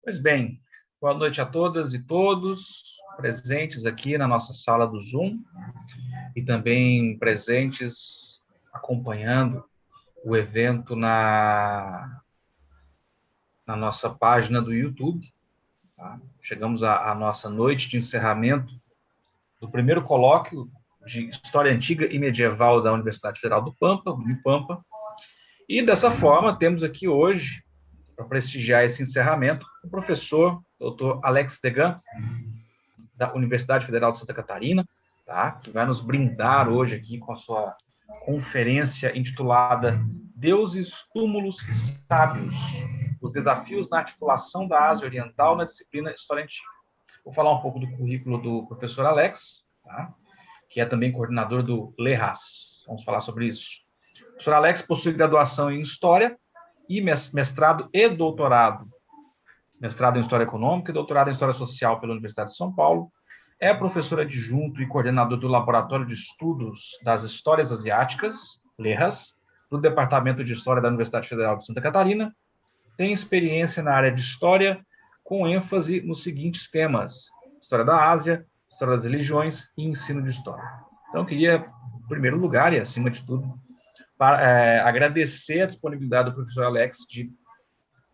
Pois bem, boa noite a todas e todos presentes aqui na nossa sala do Zoom e também presentes acompanhando o evento na nossa página do YouTube. Tá? Chegamos à nossa noite de encerramento do primeiro colóquio de História Antiga e Medieval da Universidade Federal do Pampa, Unipampa, e dessa forma temos aqui hoje, para prestigiar esse encerramento, o professor Dr. Alex Degan, da Universidade Federal de Santa Catarina, tá? Que vai nos brindar hoje aqui com a sua conferência intitulada Deuses, Túmulos e Sábios, os desafios na articulação da Ásia Oriental na disciplina História Antiga. Vou falar um pouco do currículo do professor Alex, tá? Que é também coordenador do LERAS. Vamos falar sobre isso. O professor Alex possui graduação em História e mestrado e doutorado. Mestrado em História Econômica e doutorado em História Social pela Universidade de São Paulo. É professor adjunto e coordenador do Laboratório de Estudos das Histórias Asiáticas, LERAS, do Departamento de História da Universidade Federal de Santa Catarina. Tem experiência na área de História, com ênfase nos seguintes temas: História da Ásia, História das Religiões e Ensino de História. Então, eu queria, em primeiro lugar, e acima de tudo, agradecer a disponibilidade do professor Alex de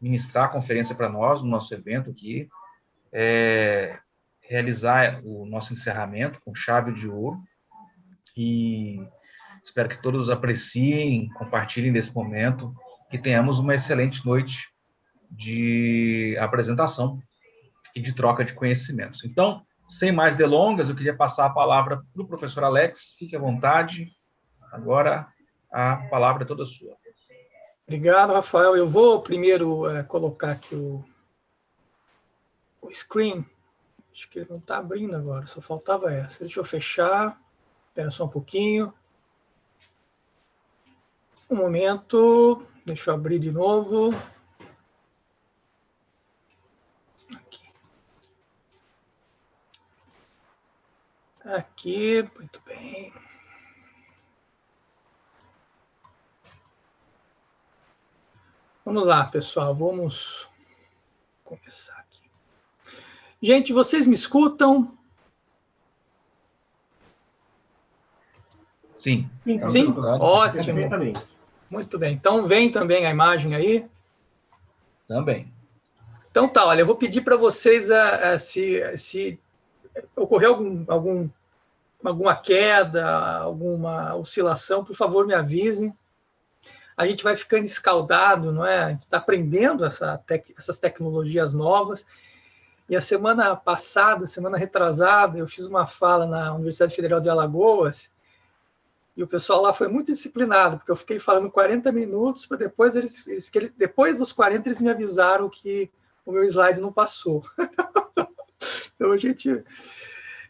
ministrar a conferência para nós, no nosso evento aqui, realizar o nosso encerramento com chave de ouro, e espero que todos apreciem, compartilhem desse momento, que tenhamos uma excelente noite de apresentação e de troca de conhecimentos. Então, sem mais delongas, eu queria passar a palavra para o professor Alex. Fique à vontade. Agora, a palavra é toda sua. Obrigado, Rafael. Eu vou primeiro colocar aqui o screen. Acho que ele não está abrindo agora, só faltava essa. Deixa eu fechar. Espera só um pouquinho. Um momento. Deixa eu abrir de novo. Aqui, muito bem. Vamos lá, pessoal, vamos começar aqui. Gente, vocês me escutam? Sim. Sim? Ótimo. Muito bem. Então, vem também a imagem aí? Também. Então tá, olha, eu vou pedir para vocês se ocorrer alguma queda, alguma oscilação, por favor, me avisem. A gente vai ficando escaldado, não é? A gente está aprendendo essas tecnologias novas. E a semana passada, semana retrasada, eu fiz uma fala na Universidade Federal de Alagoas e o pessoal lá foi muito disciplinado, porque eu fiquei falando 40 minutos, para depois depois dos 40 eles me avisaram que o meu slide não passou. Então, gente,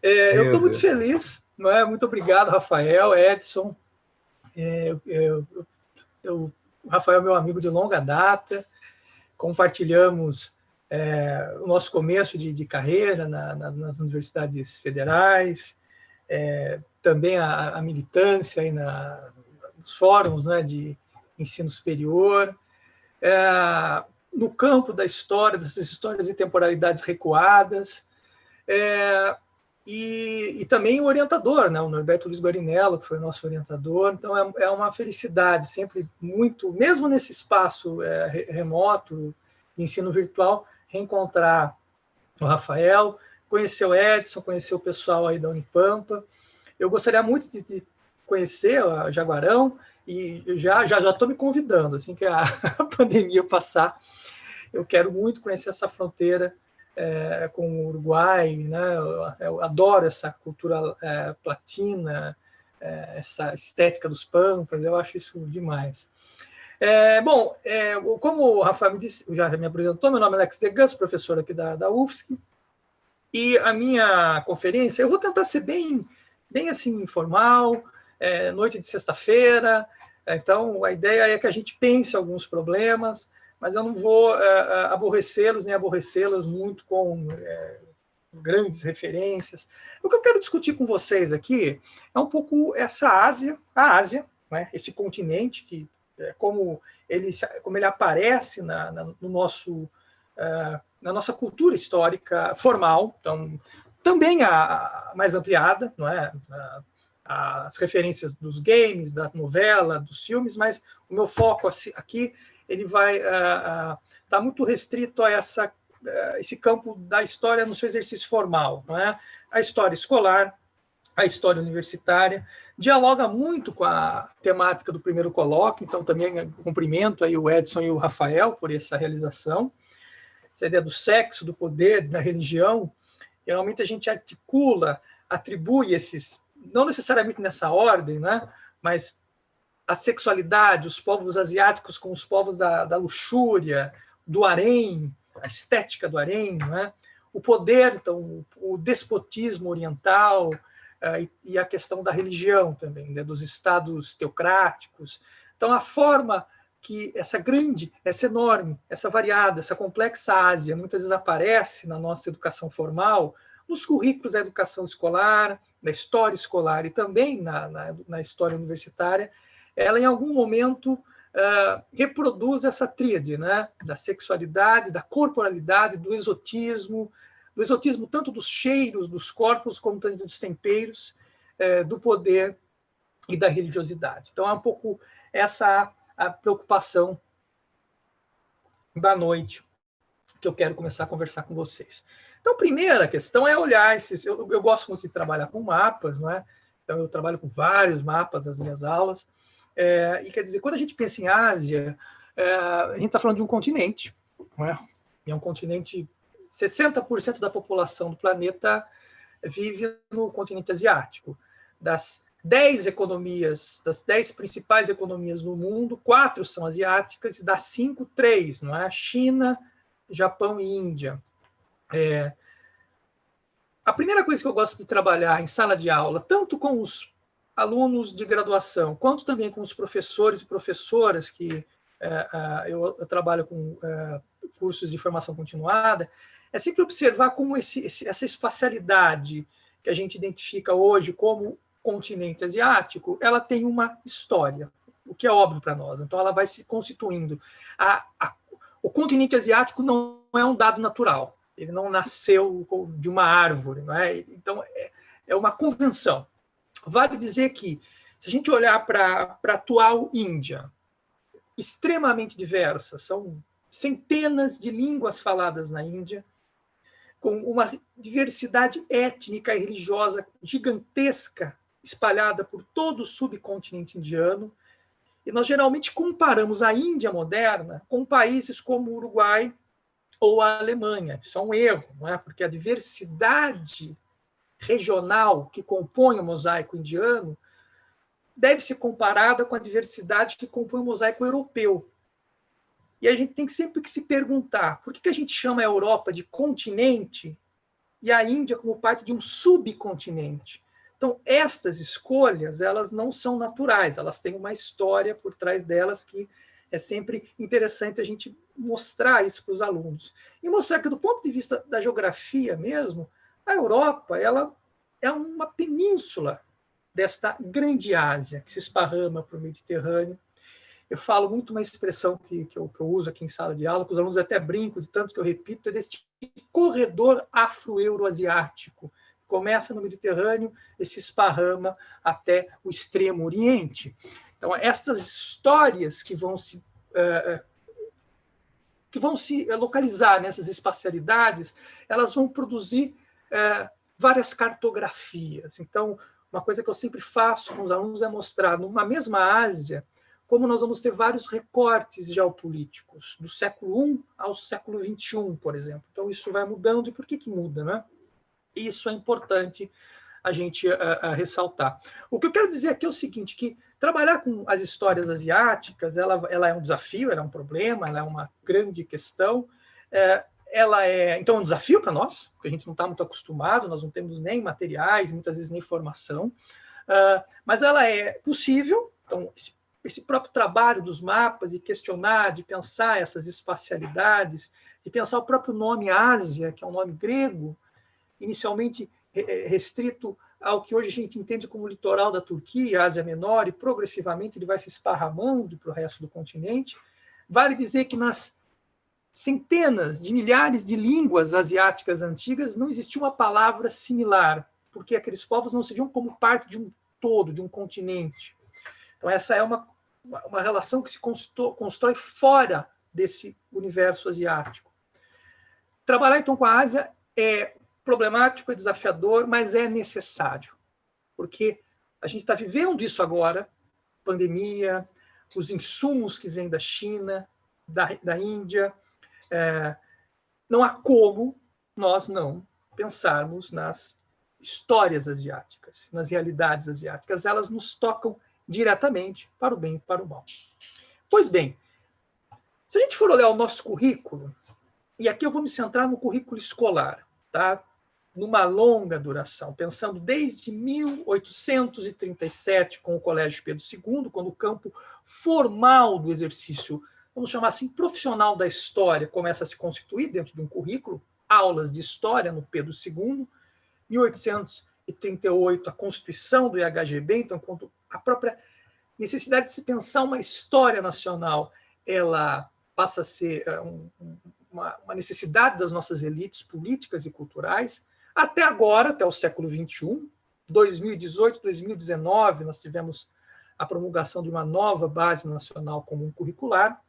eu estou muito feliz, não é? Muito obrigado, Rafael, Edson. O Rafael é meu amigo de longa data, compartilhamos o nosso começo de carreira nas universidades federais, também a militância aí nos fóruns, né, de ensino superior, no campo da história, dessas histórias de temporalidades recuadas, e também o orientador, né, o Norberto Luiz Guarinello, que foi nosso orientador. Então, é uma felicidade, sempre muito, mesmo nesse espaço remoto, de ensino virtual, reencontrar o Rafael, conhecer o Edson, conhecer o pessoal aí da Unipampa. Eu gostaria muito de conhecer a Jaguarão, e já estou me convidando, assim que a pandemia passar, eu quero muito conhecer essa fronteira com o Uruguai, né? Eu adoro essa cultura platina, essa estética dos pampas, eu acho isso demais. Como o Rafael já me apresentou, meu nome é Alex Degan, sou professor aqui da UFSC, e a minha conferência, eu vou tentar ser bem assim, informal, noite de sexta-feira, então a ideia é que a gente pense alguns problemas, mas eu não vou aborrecê-los, nem aborrecê-las muito com grandes referências. O que eu quero discutir com vocês aqui é um pouco a Ásia, né, esse continente, como ele aparece no nosso na nossa cultura histórica formal, então, também a mais ampliada, não é? As referências dos games, da novela, dos filmes, mas o meu foco aqui ele vai estar muito restrito a esse campo da história no seu exercício formal, não é? A história escolar, a história universitária, dialoga muito com a temática do primeiro colóquio, então também cumprimento aí o Edson e o Rafael por essa realização. Essa ideia do sexo, do poder, da religião, geralmente a gente articula, atribui esses, não necessariamente nessa ordem, né, mas a sexualidade, os povos asiáticos com os povos da luxúria, do harém, a estética do harém, né, o poder, então, o despotismo oriental, e a questão da religião também, né, dos estados teocráticos. Então, a forma que essa grande, essa enorme, essa variada, essa complexa Ásia muitas vezes aparece na nossa educação formal, nos currículos da educação escolar, da história escolar e também na história universitária, ela em algum momento reproduz essa tríade, né, da sexualidade, da corporalidade, do exotismo tanto dos cheiros, dos corpos, como também dos temperos, do poder e da religiosidade. Então, é um pouco essa a preocupação da noite que eu quero começar a conversar com vocês. Então, a primeira questão é olhar esses... Eu gosto muito de trabalhar com mapas, não é? Então, eu trabalho com vários mapas nas minhas aulas. E quer dizer, quando a gente pensa em Ásia, a gente está falando de um continente, não é? E é um continente... 60% da população do planeta vive no continente asiático. Das 10 economias, das 10 principais economias no mundo, 4 são asiáticas, e das 5, 3, não é? China, Japão e Índia. A primeira coisa que eu gosto de trabalhar em sala de aula, tanto com os alunos de graduação, quanto também com os professores e professoras, que eu trabalho com cursos de formação continuada, é sempre observar como essa espacialidade que a gente identifica hoje como continente asiático, ela tem uma história, o que é óbvio para nós. Então, ela vai se constituindo. O continente asiático não é um dado natural. Ele não nasceu de uma árvore. Não é? Então, é uma convenção. Vale dizer que, se a gente olhar para a atual Índia, extremamente diversa, são centenas de línguas faladas na Índia, com uma diversidade étnica e religiosa gigantesca, espalhada por todo o subcontinente indiano, e nós geralmente comparamos a Índia moderna com países como o Uruguai ou a Alemanha. Isso é um erro, não é? Porque a diversidade regional que compõe o mosaico indiano deve ser comparada com a diversidade que compõe o mosaico europeu. E a gente tem sempre que se perguntar por que a gente chama a Europa de continente e a Índia como parte de um subcontinente. Então, estas escolhas, elas não são naturais, elas têm uma história por trás delas que é sempre interessante a gente mostrar isso para os alunos. E mostrar que, do ponto de vista da geografia mesmo, a Europa ela é uma península desta grande Ásia, que se esparrama para o Mediterrâneo. Eu falo muito uma expressão que eu uso aqui em sala de aula, que os alunos até brincam de tanto que eu repito, é desse corredor afro-euroasiático. Começa no Mediterrâneo e se esparrama até o Extremo Oriente. Então, essas histórias que vão se localizar nessas espacialidades, elas vão produzir várias cartografias. Então, uma coisa que eu sempre faço com os alunos é mostrar, numa mesma Ásia, como nós vamos ter vários recortes geopolíticos, do século I ao século XXI, por exemplo. Então, isso vai mudando. E por que muda, né? Isso é importante a gente ressaltar. O que eu quero dizer aqui é o seguinte, que trabalhar com as histórias asiáticas, ela é um desafio, ela é um problema, ela é uma grande questão. Então, é um desafio para nós, porque a gente não está muito acostumado, nós não temos nem materiais, muitas vezes nem formação, mas ela é possível. Então, esse próprio trabalho dos mapas, de questionar, de pensar essas espacialidades, de pensar o próprio nome Ásia, que é um nome grego, inicialmente restrito ao que hoje a gente entende como litoral da Turquia, Ásia Menor, e progressivamente ele vai se esparramando para o resto do continente. Vale dizer que nas centenas de milhares de línguas asiáticas antigas, não existia uma palavra similar, porque aqueles povos não se viam como parte de um todo, de um continente. Então, essa é uma relação que se constrói fora desse universo asiático. Trabalhar, então, com a Ásia é problemático, é desafiador, mas é necessário, porque a gente está vivendo isso agora, pandemia, os insumos que vêm da China, da Índia. Não há como nós não pensarmos nas histórias asiáticas, nas realidades asiáticas. Elas nos tocam diretamente para o bem e para o mal. Pois bem, se a gente for olhar o nosso currículo, e aqui eu vou me centrar no currículo escolar, tá? Numa longa duração, pensando desde 1837, com o Colégio Pedro II, quando o campo formal do exercício, vamos chamar assim, profissional da história, começa a se constituir dentro de um currículo, aulas de história no Pedro II, 1838, a Constituição do IHGB, então, quando a própria necessidade de se pensar uma história nacional, ela passa a ser uma necessidade das nossas elites políticas e culturais. Até agora, até o século XXI, 2018, 2019, nós tivemos a promulgação de uma nova Base Nacional Comum Curricular.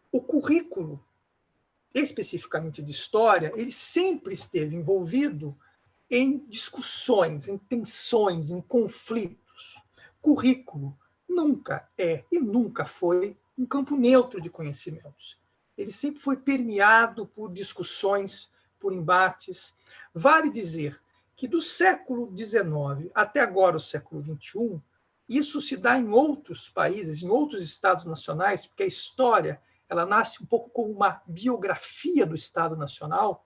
O currículo, especificamente de história, ele sempre esteve envolvido em discussões, em tensões, em conflitos. Currículo nunca é e nunca foi um campo neutro de conhecimentos. Ele sempre foi permeado por discussões, por embates. Vale dizer que do século XIX até agora, o século XXI, isso se dá em outros países, em outros estados nacionais, porque a história ela nasce um pouco como uma biografia do Estado Nacional.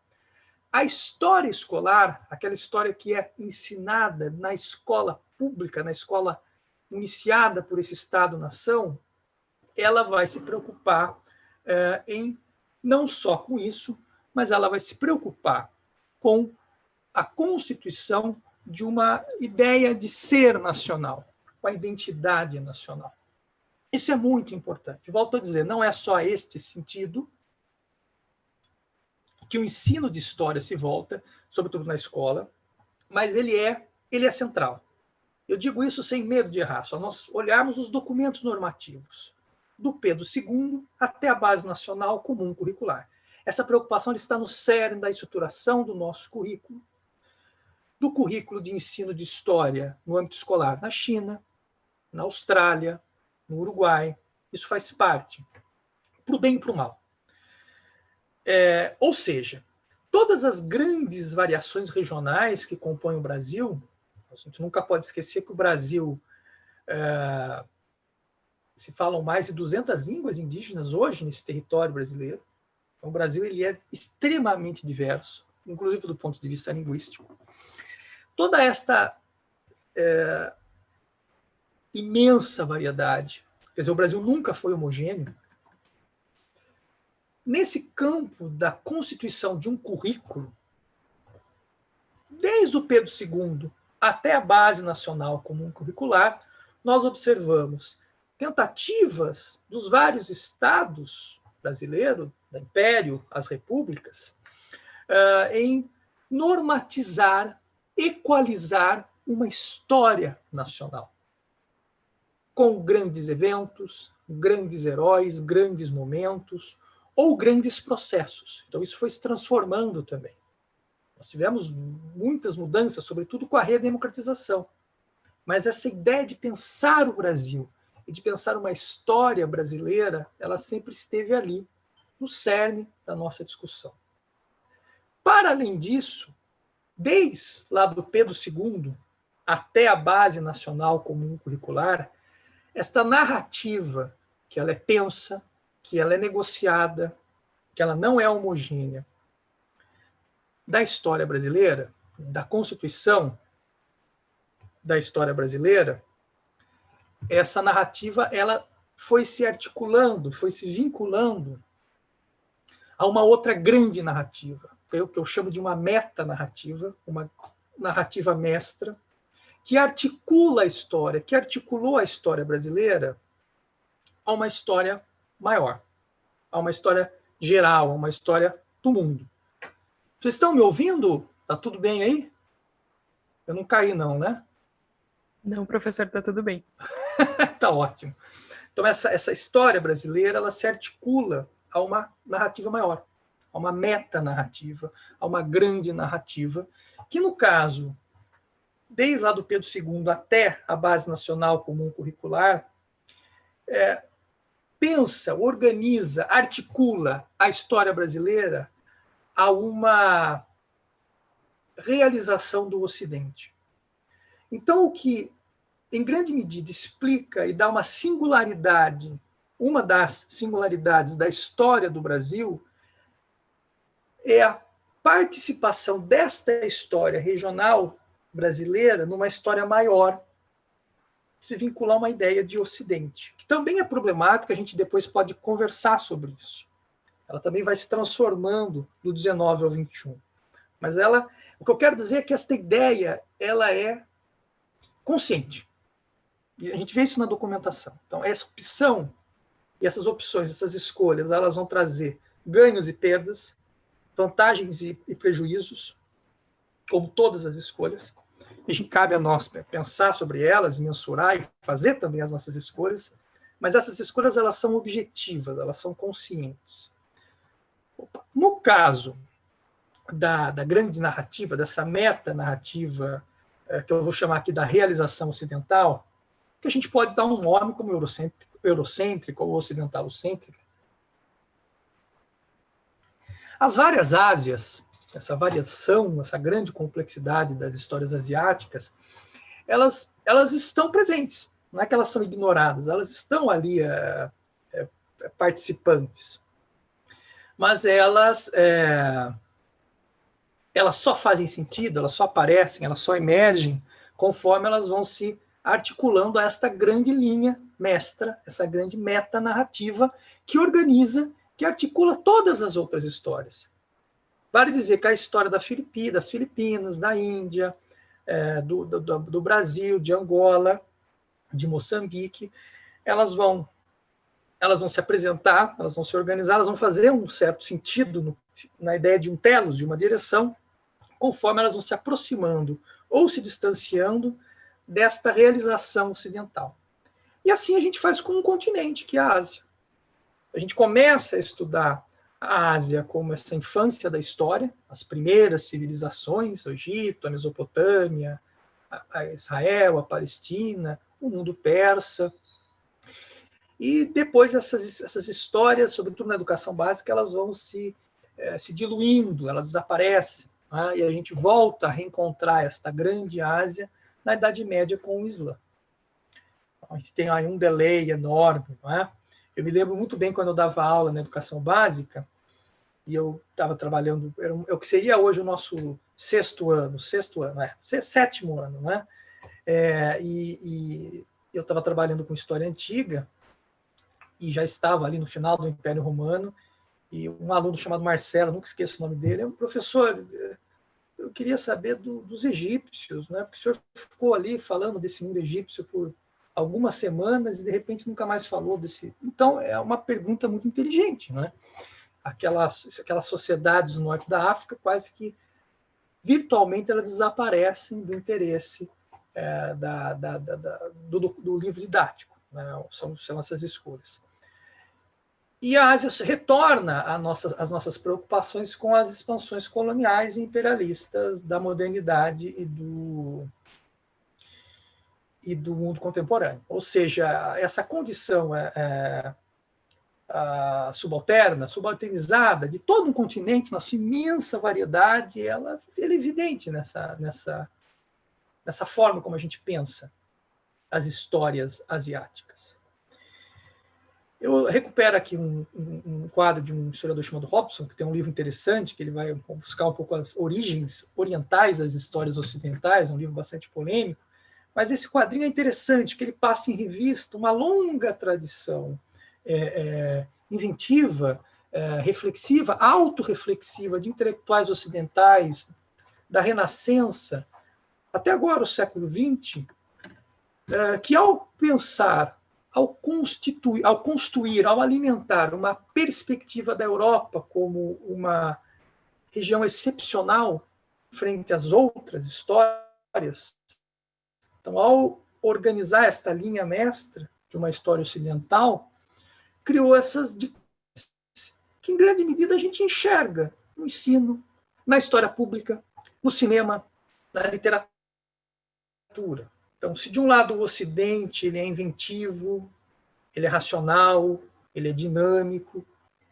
A história escolar, aquela história que é ensinada na escola pública, na escola iniciada por esse Estado-nação, ela vai se preocupar em não só com isso, mas ela vai se preocupar com a constituição de uma ideia de ser nacional, com a identidade nacional. Isso é muito importante. Volto a dizer, não é só este sentido que o ensino de história se volta, sobretudo na escola, mas ele é central. Eu digo isso sem medo de errar, só nós olharmos os documentos normativos, do Pedro II até a Base Nacional Comum Curricular. Essa preocupação está no cerne da estruturação do nosso currículo, do currículo de ensino de história no âmbito escolar na China, na Austrália, no Uruguai. Isso faz parte, para o bem e para o mal. Ou seja, todas as grandes variações regionais que compõem o Brasil, a gente nunca pode esquecer que o Brasil se falam mais de 200 línguas indígenas hoje nesse território brasileiro. Então, o Brasil ele é extremamente diverso, inclusive do ponto de vista linguístico. Toda esta imensa variedade, quer dizer, o Brasil nunca foi homogêneo. Nesse campo da constituição de um currículo, desde o Pedro II até a Base Nacional Comum Curricular, nós observamos tentativas dos vários estados brasileiros, do Império, as repúblicas, em normatizar, equalizar uma história nacional, com grandes eventos, grandes heróis, grandes momentos, ou grandes processos. Então, isso foi se transformando também. Nós tivemos muitas mudanças, sobretudo com a redemocratização. Mas essa ideia de pensar o Brasil e de pensar uma história brasileira, ela sempre esteve ali, no cerne da nossa discussão. Para além disso, desde lá do Pedro II até a Base Nacional Comum Curricular, esta narrativa, que ela é tensa, que ela é negociada, que ela não é homogênea, da história brasileira, da Constituição da história brasileira, essa narrativa ela foi se articulando, foi se vinculando a uma outra grande narrativa, que eu chamo de uma metanarrativa, uma narrativa mestra, que articula a história, que articulou a história brasileira a uma história maior. a uma história geral, a uma história do mundo. Vocês estão me ouvindo? Tá tudo bem aí? Eu não caí não, né? Não, professor, tá tudo bem. Tá ótimo. Então, essa história brasileira, ela se articula a uma narrativa maior, a uma metanarrativa, a uma grande narrativa, que, no caso, desde lá do Pedro II até a Base Nacional Comum Curricular, pensa, organiza, articula a história brasileira a uma realização do Ocidente. Então, o que, em grande medida, explica e dá uma singularidade, uma das singularidades da história do Brasil, é a participação desta história regional brasileira numa história maior, se vincular a uma ideia de Ocidente, que também é problemática, a gente depois pode conversar sobre isso. Ela também vai se transformando do 19 ao 21. Mas o que eu quero dizer é que esta ideia ela é consciente. E a gente vê isso na documentação. Então, essa opção, e essas opções, essas escolhas, elas vão trazer ganhos e perdas, vantagens e prejuízos, como todas as escolhas. A gente cabe a nós pensar sobre elas, mensurar e fazer também as nossas escolhas, mas essas escolhas elas são objetivas, elas são conscientes. No caso da grande narrativa, dessa meta-narrativa, que eu vou chamar aqui da realização ocidental, que a gente pode dar um nome como eurocêntrica ou ocidentalocêntrica. As várias Ásias, essa variação, essa grande complexidade das histórias asiáticas, elas estão presentes. Não é que elas são ignoradas, elas estão ali participantes. Mas elas só fazem sentido, elas só aparecem, elas só emergem conforme elas vão se articulando a esta grande linha mestra, essa grande metanarrativa que organiza, que articula todas as outras histórias. Vale dizer que a história das Filipinas, da Índia, do Brasil, de Angola, de Moçambique, elas vão se apresentar, elas vão se organizar, elas vão fazer um certo sentido na ideia de um telos, de uma direção, conforme elas vão se aproximando ou se distanciando desta realização ocidental. E assim a gente faz com um continente, que é a Ásia. A gente começa a estudar a Ásia como essa infância da história, as primeiras civilizações, o Egito, a Mesopotâmia, a Israel, a Palestina, o mundo persa. E depois essas histórias, sobretudo na educação básica, elas vão se diluindo, elas desaparecem. Né? E a gente volta a reencontrar esta grande Ásia na Idade Média com o Islã. Então, a gente tem aí um delay enorme. Não é? Eu me lembro muito bem quando eu dava aula na educação básica, e eu estava trabalhando, o que seria hoje o nosso sétimo ano, né? E eu estava trabalhando com história antiga, e já estava ali no final do Império Romano, e um aluno chamado Marcelo, nunca esqueço o nome dele, professor, eu queria saber dos egípcios, né? Porque o senhor ficou ali falando desse mundo egípcio por algumas semanas e, de repente, nunca mais falou desse... Então, é uma pergunta muito inteligente, né? Aquelas sociedades do norte da África, quase que virtualmente elas desaparecem do interesse do livro didático. Né? São essas escolhas. E a Ásia retorna às nossas preocupações com as expansões coloniais e imperialistas da modernidade e do mundo contemporâneo. Ou seja, essa condição subalternizada de todo um continente, na sua imensa variedade, ela é evidente nessa forma como a gente pensa as histórias asiáticas. Eu recupero aqui um quadro de um historiador chamado Robson, que tem um livro interessante, que ele vai buscar um pouco as origens orientais das histórias ocidentais, é um livro bastante polêmico, mas esse quadrinho é interessante, porque ele passa em revista uma longa tradição inventiva, reflexiva, autorreflexiva de intelectuais ocidentais, da Renascença, até agora o século XX, que ao pensar ao construir, ao alimentar uma perspectiva da Europa como uma região excepcional frente às outras histórias, então, ao organizar esta linha mestra de uma história ocidental, criou essas que, em grande medida, a gente enxerga no ensino, na história pública, no cinema, na literatura. Então, se de um lado o Ocidente ele é inventivo, ele é racional, ele é dinâmico,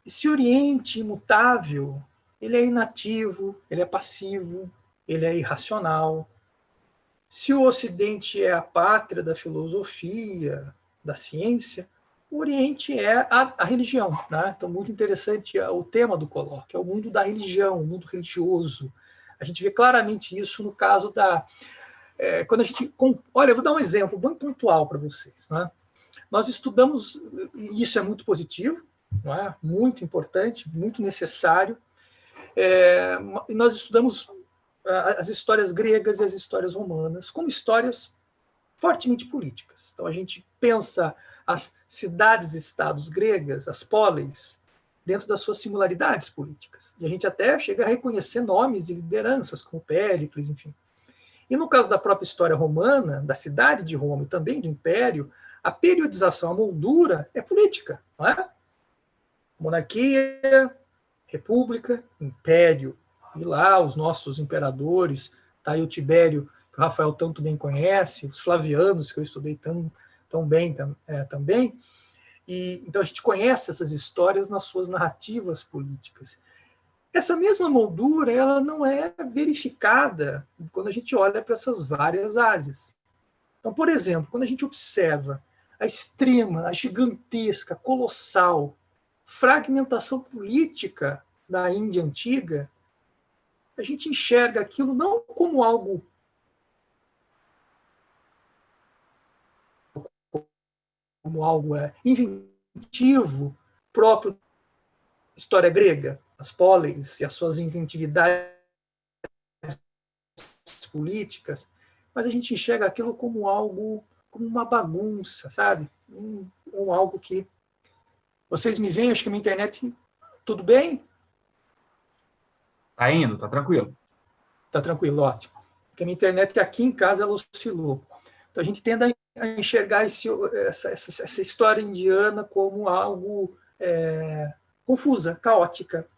e se o Oriente imutável, ele é inativo, ele é passivo, ele é irracional. Se o Ocidente é a pátria da filosofia, da ciência, o Oriente é a religião. Né? Então, muito interessante o tema do colóquio, é o mundo da religião, o mundo religioso. A gente vê claramente isso no caso da... quando a gente... Olha, eu vou dar um exemplo bem pontual para vocês. Né? Nós estudamos, e isso é muito positivo, não é? Muito importante, muito necessário, e nós estudamos as histórias gregas e as histórias romanas como histórias fortemente políticas. Então, a gente pensa as cidades-estados gregas, as polis, dentro das suas singularidades políticas. E a gente até chega a reconhecer nomes e lideranças, como Péricles, enfim. E no caso da própria história romana, da cidade de Roma e também do Império, a periodização, a moldura é política, não é? Monarquia, república, império. E lá os nossos imperadores, tá aí o Tibério, que o Rafael tanto bem conhece, os Flavianos, que eu estudei tão bem também. E, então a gente conhece essas histórias nas suas narrativas políticas. Essa mesma moldura ela não é verificada quando a gente olha para essas várias áreas. Então, por exemplo, quando a gente observa a extrema, a gigantesca, colossal fragmentação política da Índia antiga, a gente enxerga aquilo não como algo inventivo próprio da história grega, as polis e as suas inventividades políticas, mas a gente enxerga aquilo como algo, como uma bagunça, sabe? Algo que... Vocês me veem, acho que a minha internet... Tudo bem? Tá indo, tá tranquilo. Tá tranquilo, ótimo. Porque a minha internet aqui em casa ela oscilou. Então a gente tende a enxergar essa história indiana como algo confusa, caótica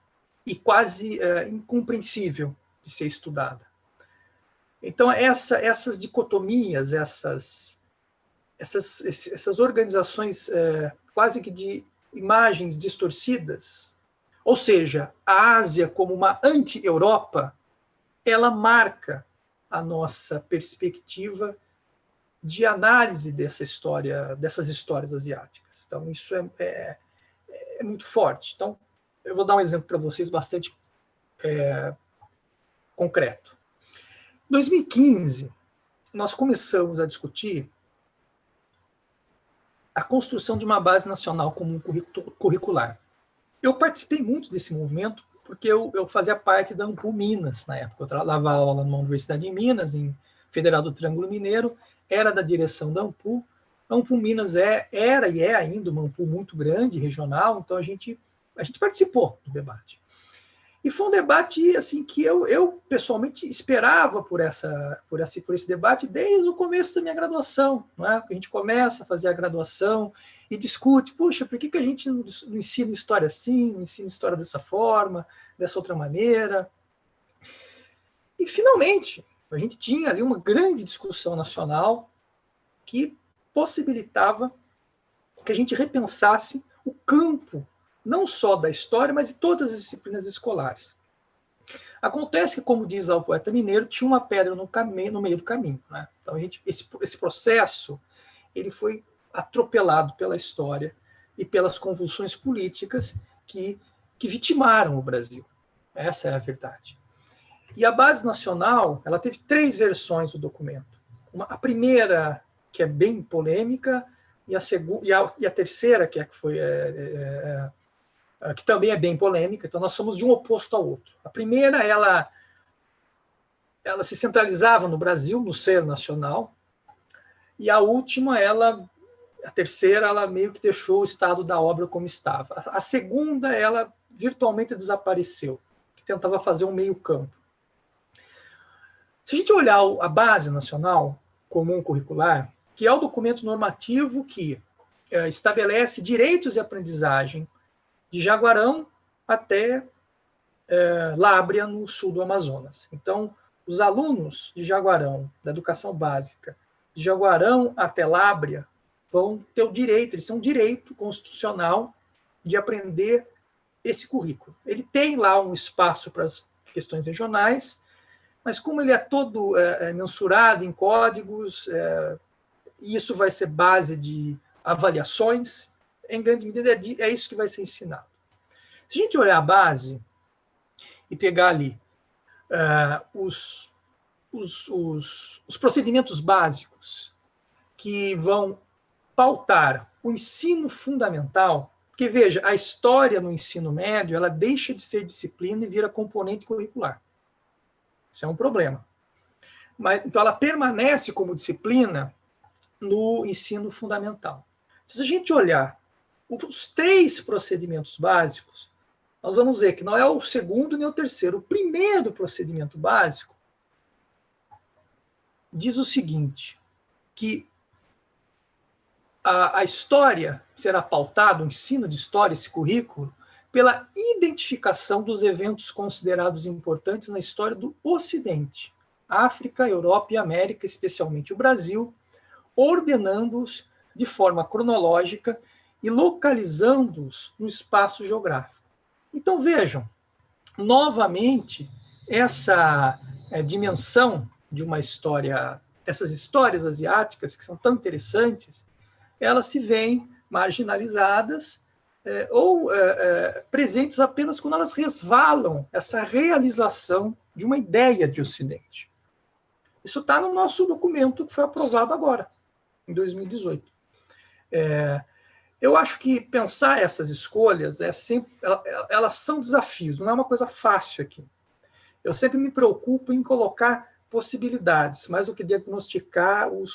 e quase incompreensível de ser estudada. Então essas dicotomias, essas organizações quase que de imagens distorcidas, ou seja, a Ásia como uma anti-Europa, ela marca a nossa perspectiva de análise dessas histórias asiáticas. Então, isso é muito forte. Então, eu vou dar um exemplo para vocês bastante concreto. Em 2015, nós começamos a discutir a construção de uma base nacional comum curricular. Eu participei muito desse movimento porque eu fazia parte da Ampul Minas na época. Eu dava aula numa universidade em Minas, em Federal do Triângulo Mineiro, era da direção da Ampul. A Ampul Minas era e é ainda uma Ampul muito grande, regional, então a gente participou do debate. E foi um debate assim, que eu pessoalmente esperava por esse debate desde o começo da minha graduação. Não é? A gente começa a fazer a graduação e discute, puxa, por que a gente não ensina história assim, não ensina história dessa forma, dessa outra maneira? E, finalmente, a gente tinha ali uma grande discussão nacional que possibilitava que a gente repensasse o campo, não só da história, mas de todas as disciplinas escolares. Acontece que, como diz o poeta mineiro, tinha uma pedra no meio do caminho. Né? Então, esse processo ele foi atropelado pela história e pelas convulsões políticas que vitimaram o Brasil. Essa é a verdade. E a Base Nacional ela teve 3 versões do documento. A primeira, que é bem polêmica, e a terceira, que também é bem polêmica, então nós somos de um oposto ao outro. A primeira, ela se centralizava no Brasil, no ser nacional, e a última, ela A terceira, ela meio que deixou o estado da obra como estava. A segunda, ela virtualmente desapareceu, que tentava fazer um meio campo. Se a gente olhar a Base Nacional Comum Curricular, que é o documento normativo que estabelece direitos de aprendizagem de Jaguarão até Lábrea, no sul do Amazonas. Então, os alunos de Jaguarão, da educação básica, de Jaguarão até Lábrea, vão ter o direito, eles têm um direito constitucional de aprender esse currículo. Ele tem lá um espaço para as questões regionais, mas como ele é todo mensurado em códigos, e isso vai ser base de avaliações, em grande medida é isso que vai ser ensinado. Se a gente olhar a base e pegar ali os procedimentos básicos que vão pautar o ensino fundamental, porque, veja, a história no ensino médio ela deixa de ser disciplina e vira componente curricular. Isso é um problema. Então, ela permanece como disciplina no ensino fundamental. Se a gente olhar os 3 procedimentos básicos, nós vamos ver que não é o segundo nem o terceiro. O primeiro procedimento básico diz o seguinte, que a história será pautada, o ensino de história, esse currículo, pela identificação dos eventos considerados importantes na história do Ocidente, África, Europa e América, especialmente o Brasil, ordenando-os de forma cronológica e localizando-os no espaço geográfico. Então, vejam, novamente, essa dimensão de uma história, essas histórias asiáticas, que são tão interessantes, elas se veem marginalizadas ou presentes apenas quando elas resvalam essa realização de uma ideia de Ocidente. Isso está no nosso documento que foi aprovado agora, em 2018. Eu acho que pensar essas escolhas elas são desafios, não é uma coisa fácil aqui. Eu sempre me preocupo em colocar possibilidades, mais do que diagnosticar o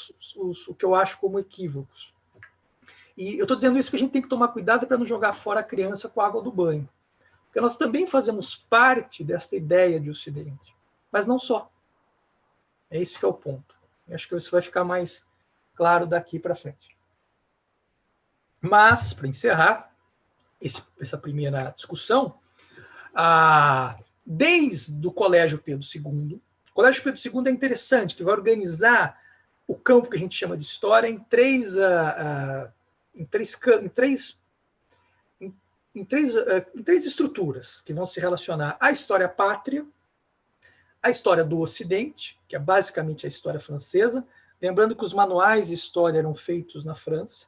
que eu acho como equívocos. E eu estou dizendo isso porque a gente tem que tomar cuidado para não jogar fora a criança com a água do banho. Porque nós também fazemos parte dessa ideia de Ocidente, mas não só. É esse que é o ponto. Eu acho que isso vai ficar mais claro daqui para frente. Mas, para encerrar essa primeira discussão, desde o Colégio Pedro II, o Colégio Pedro II é interessante, que vai organizar o campo que a gente chama de história em três estruturas, que vão se relacionar à história pátria, à história do Ocidente, que é basicamente a história francesa, lembrando que os manuais de história eram feitos na França,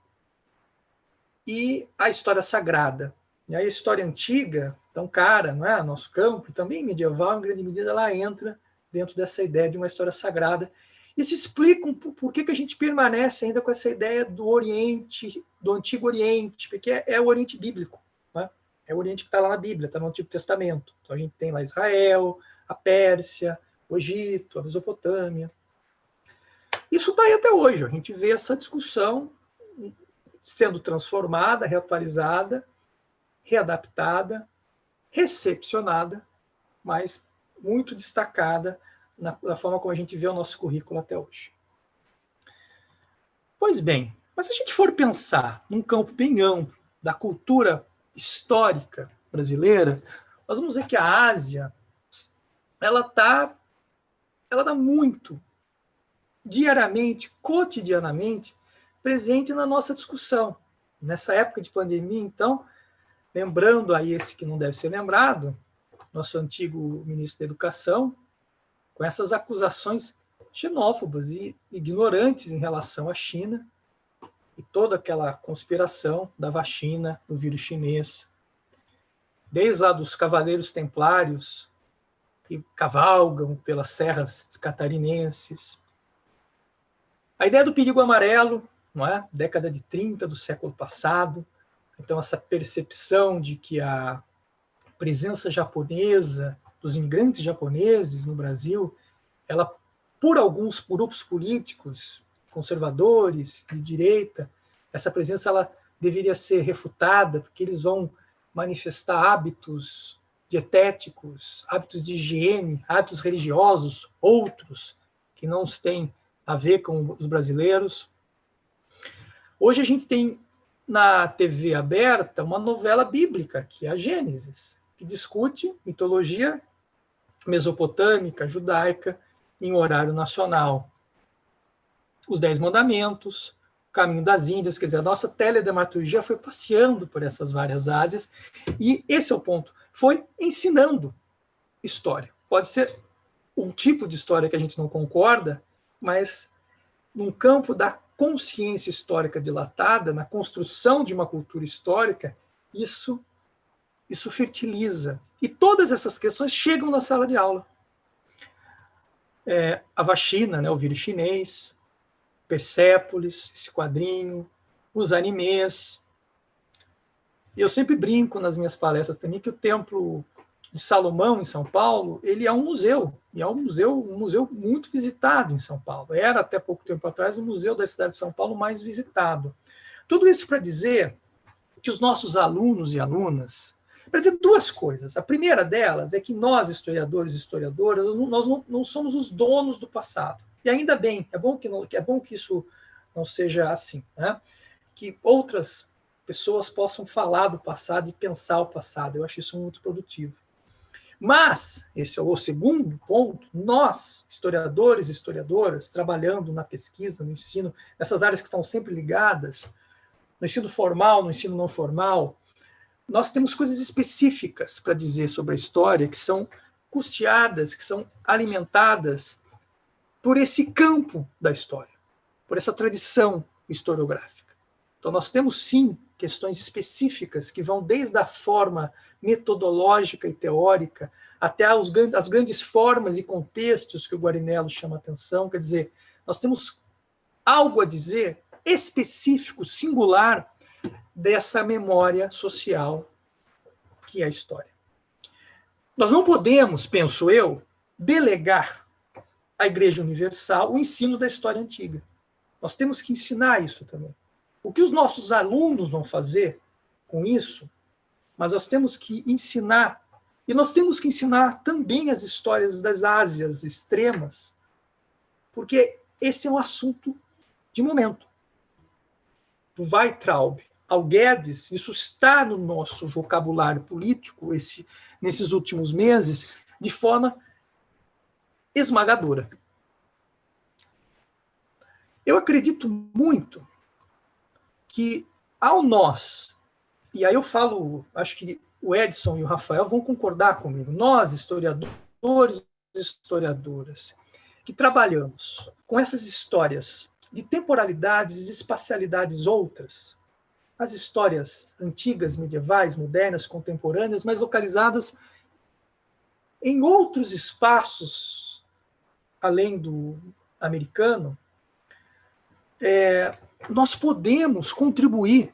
e a história sagrada. E aí a história antiga, tão cara, não é? Nosso campo, e também medieval, em grande medida, ela entra dentro dessa ideia de uma história sagrada. E se explicam por que a gente permanece ainda com essa ideia do Oriente, do Antigo Oriente, porque é o Oriente bíblico. Né? É o Oriente que está lá na Bíblia, está no Antigo Testamento. Então a gente tem lá Israel, a Pérsia, o Egito, a Mesopotâmia. Isso está aí até hoje. A gente vê essa discussão sendo transformada, reatualizada, readaptada, recepcionada, mas muito destacada na forma como a gente vê o nosso currículo até hoje. Pois bem, mas se a gente for pensar num campo bem amplo da cultura histórica brasileira, nós vamos ver que a Ásia ela está muito, diariamente, cotidianamente, presente na nossa discussão. Nessa época de pandemia, então, lembrando aí esse que não deve ser lembrado, nosso antigo ministro da Educação, com essas acusações xenófobas e ignorantes em relação à China e toda aquela conspiração da vacina, do vírus chinês. Desde lá dos cavaleiros templários que cavalgam pelas serras catarinenses. A ideia do perigo amarelo, não é? Década de 30 do século passado. Então, essa percepção de que a presença japonesa, dos imigrantes japoneses no Brasil, ela, por alguns grupos políticos conservadores, de direita, essa presença ela deveria ser refutada, porque eles vão manifestar hábitos dietéticos, hábitos de higiene, hábitos religiosos, outros, que não têm a ver com os brasileiros. Hoje a gente tem na TV aberta uma novela bíblica, que é a Gênesis, que discute mitologia mesopotâmica, judaica, em horário nacional. Os 10 Mandamentos, o Caminho das Índias, quer dizer, a nossa teledramaturgia foi passeando por essas várias Ásias, e esse é o ponto, foi ensinando história. Pode ser um tipo de história que a gente não concorda, mas num campo da consciência histórica dilatada, na construção de uma cultura histórica, isso fertiliza. E todas essas questões chegam na sala de aula. A vacina, né, o vírus chinês, Persépolis, esse quadrinho, os animes. E eu sempre brinco nas minhas palestras também que o Templo de Salomão, em São Paulo, ele é um museu, e é um museu muito visitado em São Paulo. Era, até pouco tempo atrás, o museu da cidade de São Paulo mais visitado. Tudo isso para dizer que os nossos alunos e alunas, para dizer duas coisas. A primeira delas é que nós, historiadores e historiadoras, nós não somos os donos do passado. E ainda bem, é bom que isso não seja assim, né? Que outras pessoas possam falar do passado e pensar o passado. Eu acho isso muito produtivo. Mas, esse é o segundo ponto, nós, historiadores e historiadoras, trabalhando na pesquisa, no ensino, nessas áreas que estão sempre ligadas, no ensino formal, no ensino não formal, nós temos coisas específicas para dizer sobre a história, que são custeadas, que são alimentadas por esse campo da história, por essa tradição historiográfica. Então, nós temos, sim, questões específicas que vão desde a forma metodológica e teórica até as grandes formas e contextos que o Guarinello chama a atenção. Quer dizer, nós temos algo a dizer específico, singular, dessa memória social que é a história. Nós não podemos, penso eu, delegar à Igreja Universal o ensino da história antiga. Nós temos que ensinar isso também. O que os nossos alunos vão fazer com isso, mas nós temos que ensinar, e nós temos que ensinar também as histórias das Ásias extremas, porque esse é um assunto de momento. Do Weintraub ao Guedes, isso está no nosso vocabulário político nesses últimos meses, de forma esmagadora. Eu acredito muito que ao nós, e aí eu falo, acho que o Edson e o Rafael vão concordar comigo, nós, historiadores e historiadoras, que trabalhamos com essas histórias de temporalidades e espacialidades outras, as histórias antigas, medievais, modernas, contemporâneas, mas localizadas em outros espaços, além do americano, nós podemos contribuir,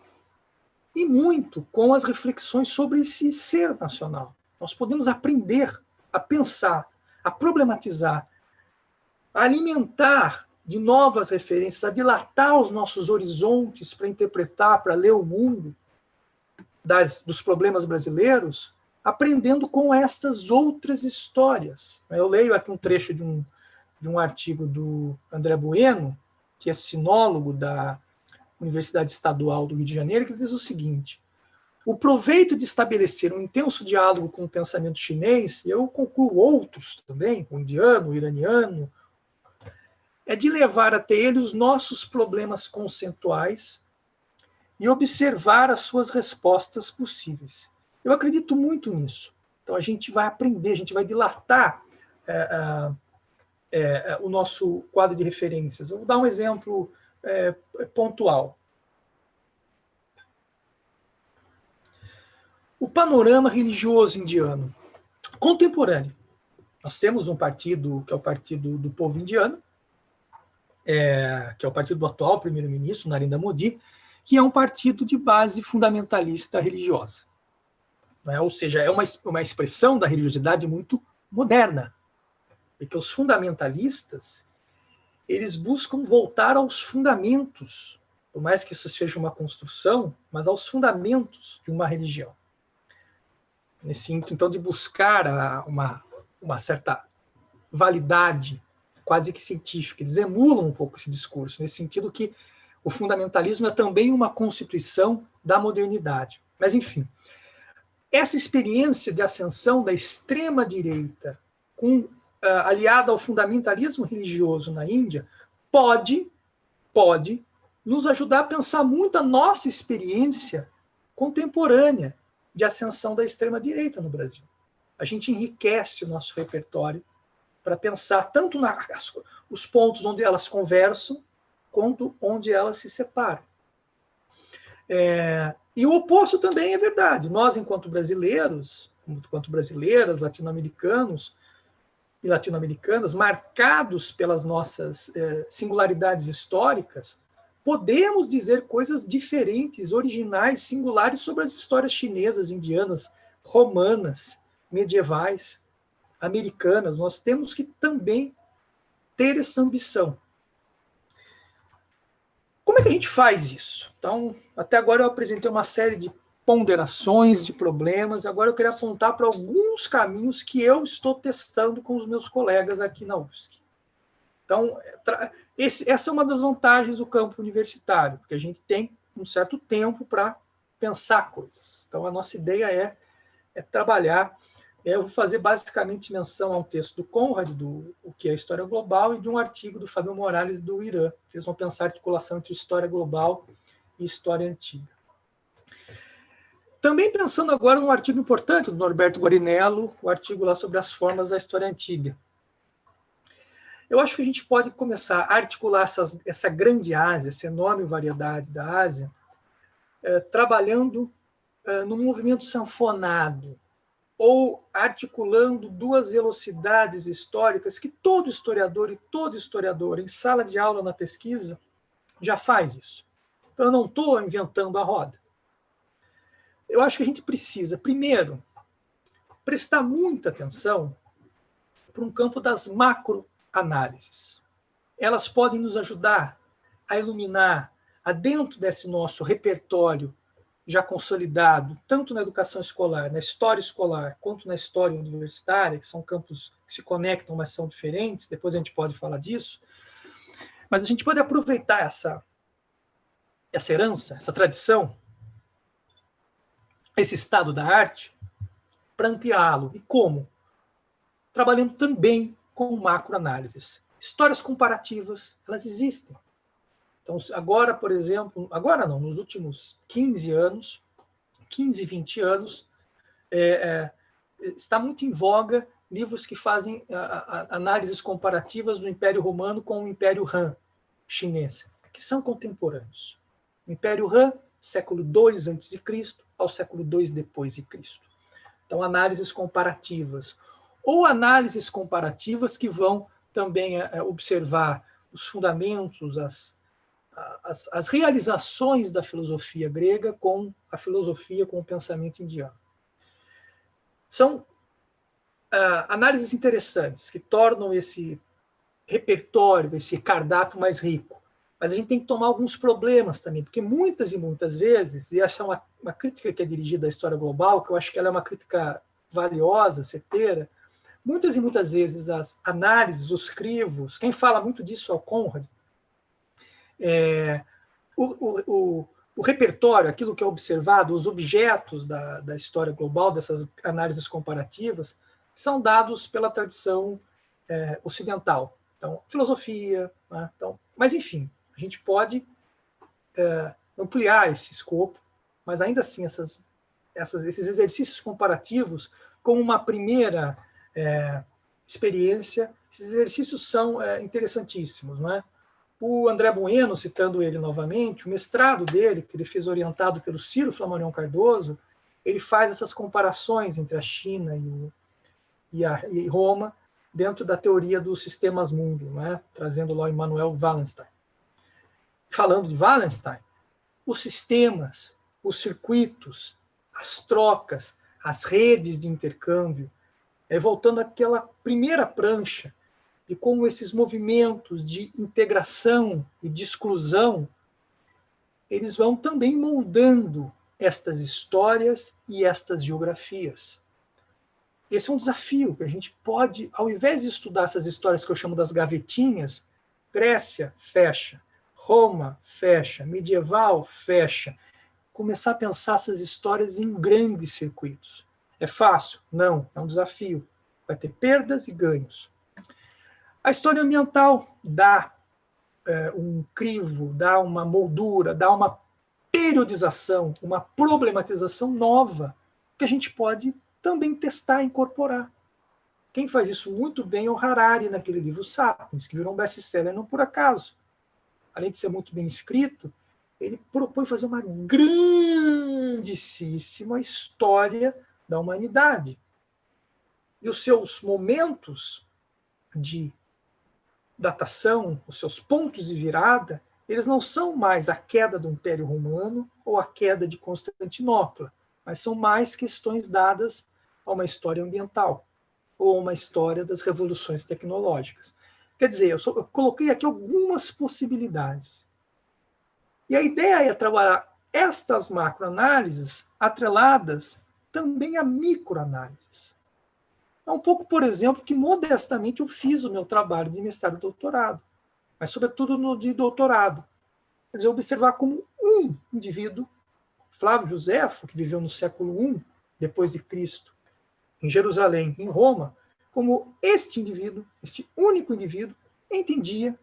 e muito, com as reflexões sobre esse ser nacional. Nós podemos aprender a pensar, a problematizar, a alimentar de novas referências, a dilatar os nossos horizontes para interpretar, para ler o mundo dos problemas brasileiros, aprendendo com estas outras histórias. Eu leio aqui um trecho de um artigo do André Bueno, que é sinólogo da Universidade Estadual do Rio de Janeiro, que diz o seguinte: o proveito de estabelecer um intenso diálogo com o pensamento chinês, e eu concluo outros também, o indiano, o iraniano, é de levar até ele os nossos problemas conceituais e observar as suas respostas possíveis. Eu acredito muito nisso. Então, a gente vai aprender, a gente vai dilatar o nosso quadro de referências. Eu vou dar um exemplo pontual. O panorama religioso indiano contemporâneo. Nós temos um partido, que é o Partido do Povo Indiano, que é o partido do atual primeiro-ministro, Narendra Modi, que é um partido de base fundamentalista religiosa. Ou seja, é uma expressão da religiosidade muito moderna, porque os fundamentalistas eles buscam voltar aos fundamentos por mais que isso seja uma construção, mas aos fundamentos de uma religião. Nesse sentido, então, de buscar uma certa validade quase que científica. Eles emulam um pouco esse discurso, nesse sentido que o fundamentalismo é também uma constituição da modernidade. Mas, enfim, essa experiência de ascensão da extrema-direita aliada ao fundamentalismo religioso na Índia pode nos ajudar a pensar muito a nossa experiência contemporânea de ascensão da extrema-direita no Brasil. A gente enriquece o nosso repertório para pensar tanto os pontos onde elas conversam, quanto onde elas se separam. E o oposto também é verdade. Nós, enquanto brasileiros, enquanto brasileiras, latino-americanos e latino-americanas, marcados pelas nossas singularidades históricas, podemos dizer coisas diferentes, originais, singulares sobre as histórias chinesas, indianas, romanas, medievais, americanas. Nós temos que também ter essa ambição. Como é que a gente faz isso? Então, até agora eu apresentei uma série de ponderações, de problemas, agora eu queria apontar para alguns caminhos que eu estou testando com os meus colegas aqui na UFSC. Então, essa é uma das vantagens do campo universitário, porque a gente tem um certo tempo para pensar coisas. Então, a nossa ideia é trabalhar. Eu vou fazer basicamente menção a um texto do Conrad, O que é a História Global, e de um artigo do Fábio Morales, do Irã, que eles vão pensar a articulação entre história global e história antiga. Também pensando agora num artigo importante do Norberto Guarinello, o artigo lá sobre as formas da história antiga. Eu acho que a gente pode começar a articular essa grande Ásia, essa enorme variedade da Ásia, trabalhando num movimento sanfonado, ou articulando duas velocidades históricas que todo historiador e toda historiadora, em sala de aula, na pesquisa, já faz isso. Então, eu não estou inventando a roda. Eu acho que a gente precisa, primeiro, prestar muita atenção para um campo das macroanálises. Elas podem nos ajudar a iluminar, dentro desse nosso repertório já consolidado, tanto na educação escolar, na história escolar, quanto na história universitária, que são campos que se conectam, mas são diferentes, depois a gente pode falar disso, mas a gente pode aproveitar essa herança, essa tradição, esse estado da arte, para ampliá-lo. E como? Trabalhando também com macroanálises. Histórias comparativas, elas existem. Então, agora, por exemplo, agora não, nos últimos 15 anos, 15, 20 anos, está muito em voga livros que fazem análises comparativas do Império Romano com o Império Han chinês, que são contemporâneos. O Império Han, século II a.C., ao século II depois de Cristo. Então, análises comparativas. Ou análises comparativas que vão também observar os fundamentos, as realizações da filosofia grega com a filosofia, com o pensamento indiano. São análises interessantes que tornam esse repertório, esse cardápio mais rico. Mas a gente tem que tomar alguns problemas também, porque muitas e muitas vezes, e essa é uma crítica que é dirigida à história global, que eu acho que ela é uma crítica valiosa, certeira, muitas e muitas vezes as análises, os crivos, quem fala muito disso é o Conrad, o repertório, aquilo que é observado, os objetos da história global, dessas análises comparativas, são dados pela tradição ocidental. Então, filosofia, né? Então, mas enfim, a gente pode ampliar esse escopo, mas ainda assim esses exercícios comparativos, como uma primeira experiência, esses exercícios são interessantíssimos, não é? O André Bueno, citando ele novamente, o mestrado dele, que ele fez orientado pelo Ciro Flammarion Cardoso, ele faz essas comparações entre a China e Roma dentro da teoria dos sistemas mundo, né? Trazendo lá o Immanuel Wallenstein. Falando de Wallenstein, os sistemas, os circuitos, as trocas, as redes de intercâmbio, voltando àquela primeira prancha de como esses movimentos de integração e de exclusão eles vão também moldando estas histórias e estas geografias. Esse é um desafio que a gente pode, ao invés de estudar essas histórias que eu chamo das gavetinhas, Grécia, fecha, Roma, fecha, medieval, fecha, começar a pensar essas histórias em grandes circuitos. É fácil? Não, é um desafio. Vai ter perdas e ganhos. A história ambiental dá um crivo, dá uma moldura, dá uma periodização, uma problematização nova que a gente pode também testar e incorporar. Quem faz isso muito bem é o Harari, naquele livro Sapiens, que virou um best-seller não por acaso. Além de ser muito bem escrito, ele propõe fazer uma grandíssima história da humanidade. E os seus momentos de datação, os seus pontos de virada, eles não são mais a queda do Império Romano ou a queda de Constantinopla, mas são mais questões dadas a uma história ambiental ou uma história das revoluções tecnológicas. Quer dizer, eu coloquei aqui algumas possibilidades. E a ideia é trabalhar estas macroanálises atreladas também a microanálises. É um pouco, por exemplo, que modestamente eu fiz o meu trabalho de mestrado e doutorado, mas sobretudo no de doutorado. Quer dizer, observar como um indivíduo, Flávio Josefo, que viveu no século I depois de Cristo, em Jerusalém, em Roma, como este indivíduo, este único indivíduo, entendia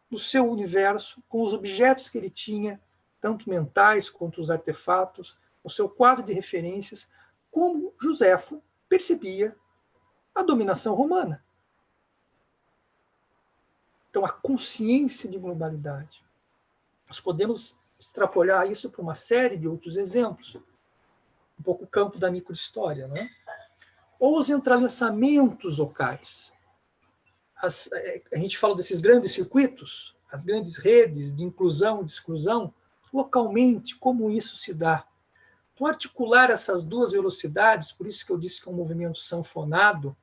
no seu universo, com os objetos que ele tinha, tanto mentais quanto os artefatos, o seu quadro de referências, como Josefo percebia a dominação romana. Então, a consciência de globalidade. Nós podemos extrapolar isso para uma série de outros exemplos, um pouco o campo da microhistória, né? Ou os entrelaçamentos locais. A gente fala desses grandes circuitos, as grandes redes de inclusão e de exclusão, localmente, como isso se dá. Então, articular essas duas velocidades, por isso que eu disse que é um movimento sanfonado,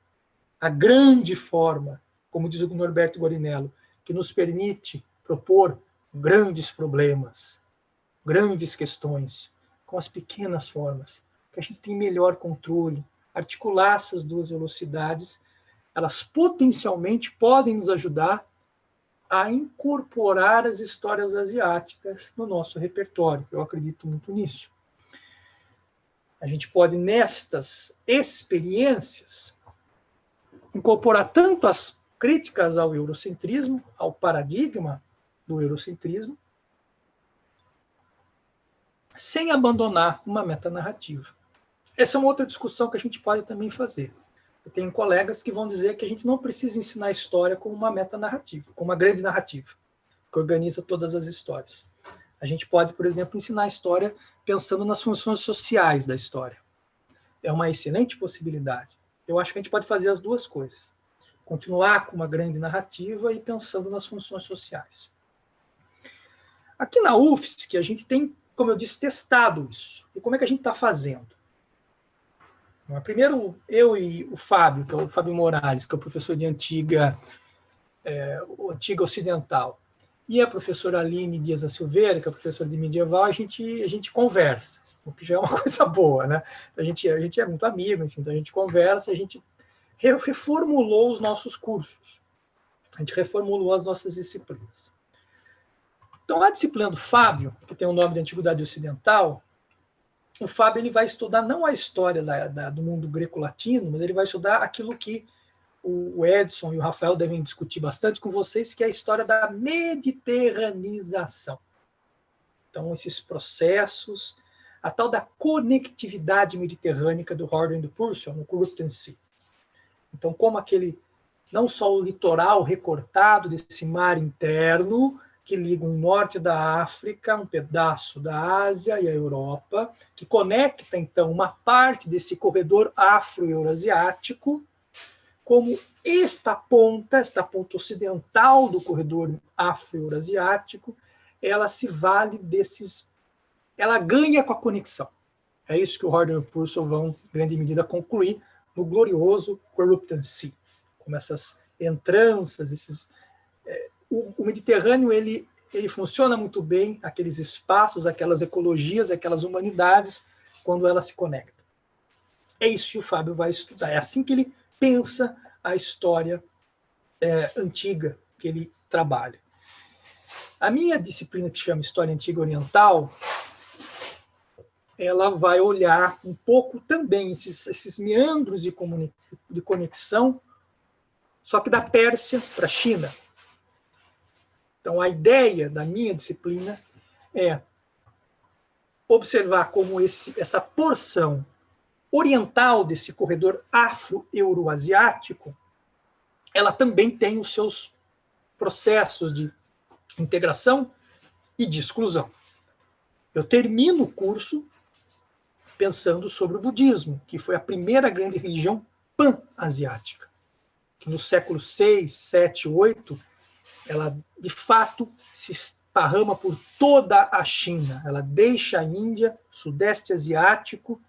a grande forma, como diz o Norberto Gorinello, que nos permite propor grandes problemas, grandes questões, com as pequenas formas, que a gente tem melhor controle, articular essas duas velocidades, elas potencialmente podem nos ajudar a incorporar as histórias asiáticas no nosso repertório. Eu acredito muito nisso. A gente pode, nestas experiências, incorporar tanto as críticas ao eurocentrismo, ao paradigma do eurocentrismo, sem abandonar uma metanarrativa. Essa é uma outra discussão que a gente pode também fazer. Eu tenho colegas que vão dizer que a gente não precisa ensinar a história como uma metanarrativa, como uma grande narrativa, que organiza todas as histórias. A gente pode, por exemplo, ensinar a história pensando nas funções sociais da história. É uma excelente possibilidade. Eu acho que a gente pode fazer as duas coisas. Continuar com uma grande narrativa e pensando nas funções sociais. Aqui na UFSC, a gente tem, como eu disse, testado isso. E como é que a gente está fazendo? Primeiro, eu e o Fábio, que é o Fábio Morales, que é o professor de antiga ocidental, e a professora Aline Dias da Silveira, que é a professora de medieval, a gente conversa, o que já é uma coisa boa, né? A gente é muito amigo, enfim, então a gente conversa, a gente reformulou os nossos cursos, a gente reformulou as nossas disciplinas. Então, a disciplina do Fábio, que tem o nome de Antiguidade Ocidental, o Fábio ele vai estudar não a história do mundo greco-latino, mas ele vai estudar aquilo que o Edson e o Rafael devem discutir bastante com vocês, que é a história da mediterranização. Então, esses processos, a tal da conectividade mediterrânea do Horden do Purcell, no Corruption Sea. Então, como não só o litoral recortado desse mar interno, que liga o norte da África, um pedaço da Ásia e a Europa, que conecta, então, uma parte desse corredor afro-eurasiático, como esta ponta ocidental do corredor afro-eurasiático, ela se vale ela ganha com a conexão. É isso que o Horden e o Purcell vão, em grande medida, concluir no glorioso Corruption Sea, como essas entranças, o Mediterrâneo ele ele funciona muito bem, aqueles espaços, aquelas ecologias, aquelas humanidades, quando elas se conectam. É isso que o Fábio vai estudar. É assim que ele pensa a história antiga que ele trabalha. A minha disciplina, que chama História Antiga Oriental, ela vai olhar um pouco também esses meandros de conexão, só que da Pérsia para a China. Então, a ideia da minha disciplina é observar como essa porção oriental desse corredor afro-euroasiático, ela também tem os seus processos de integração e de exclusão. Eu termino o curso pensando sobre o budismo, que foi a primeira grande religião pan-asiática, que no século 6, 7, 8, ela, de fato, se esparrama por toda a China. Ela deixa a Índia, Sudeste Asiático,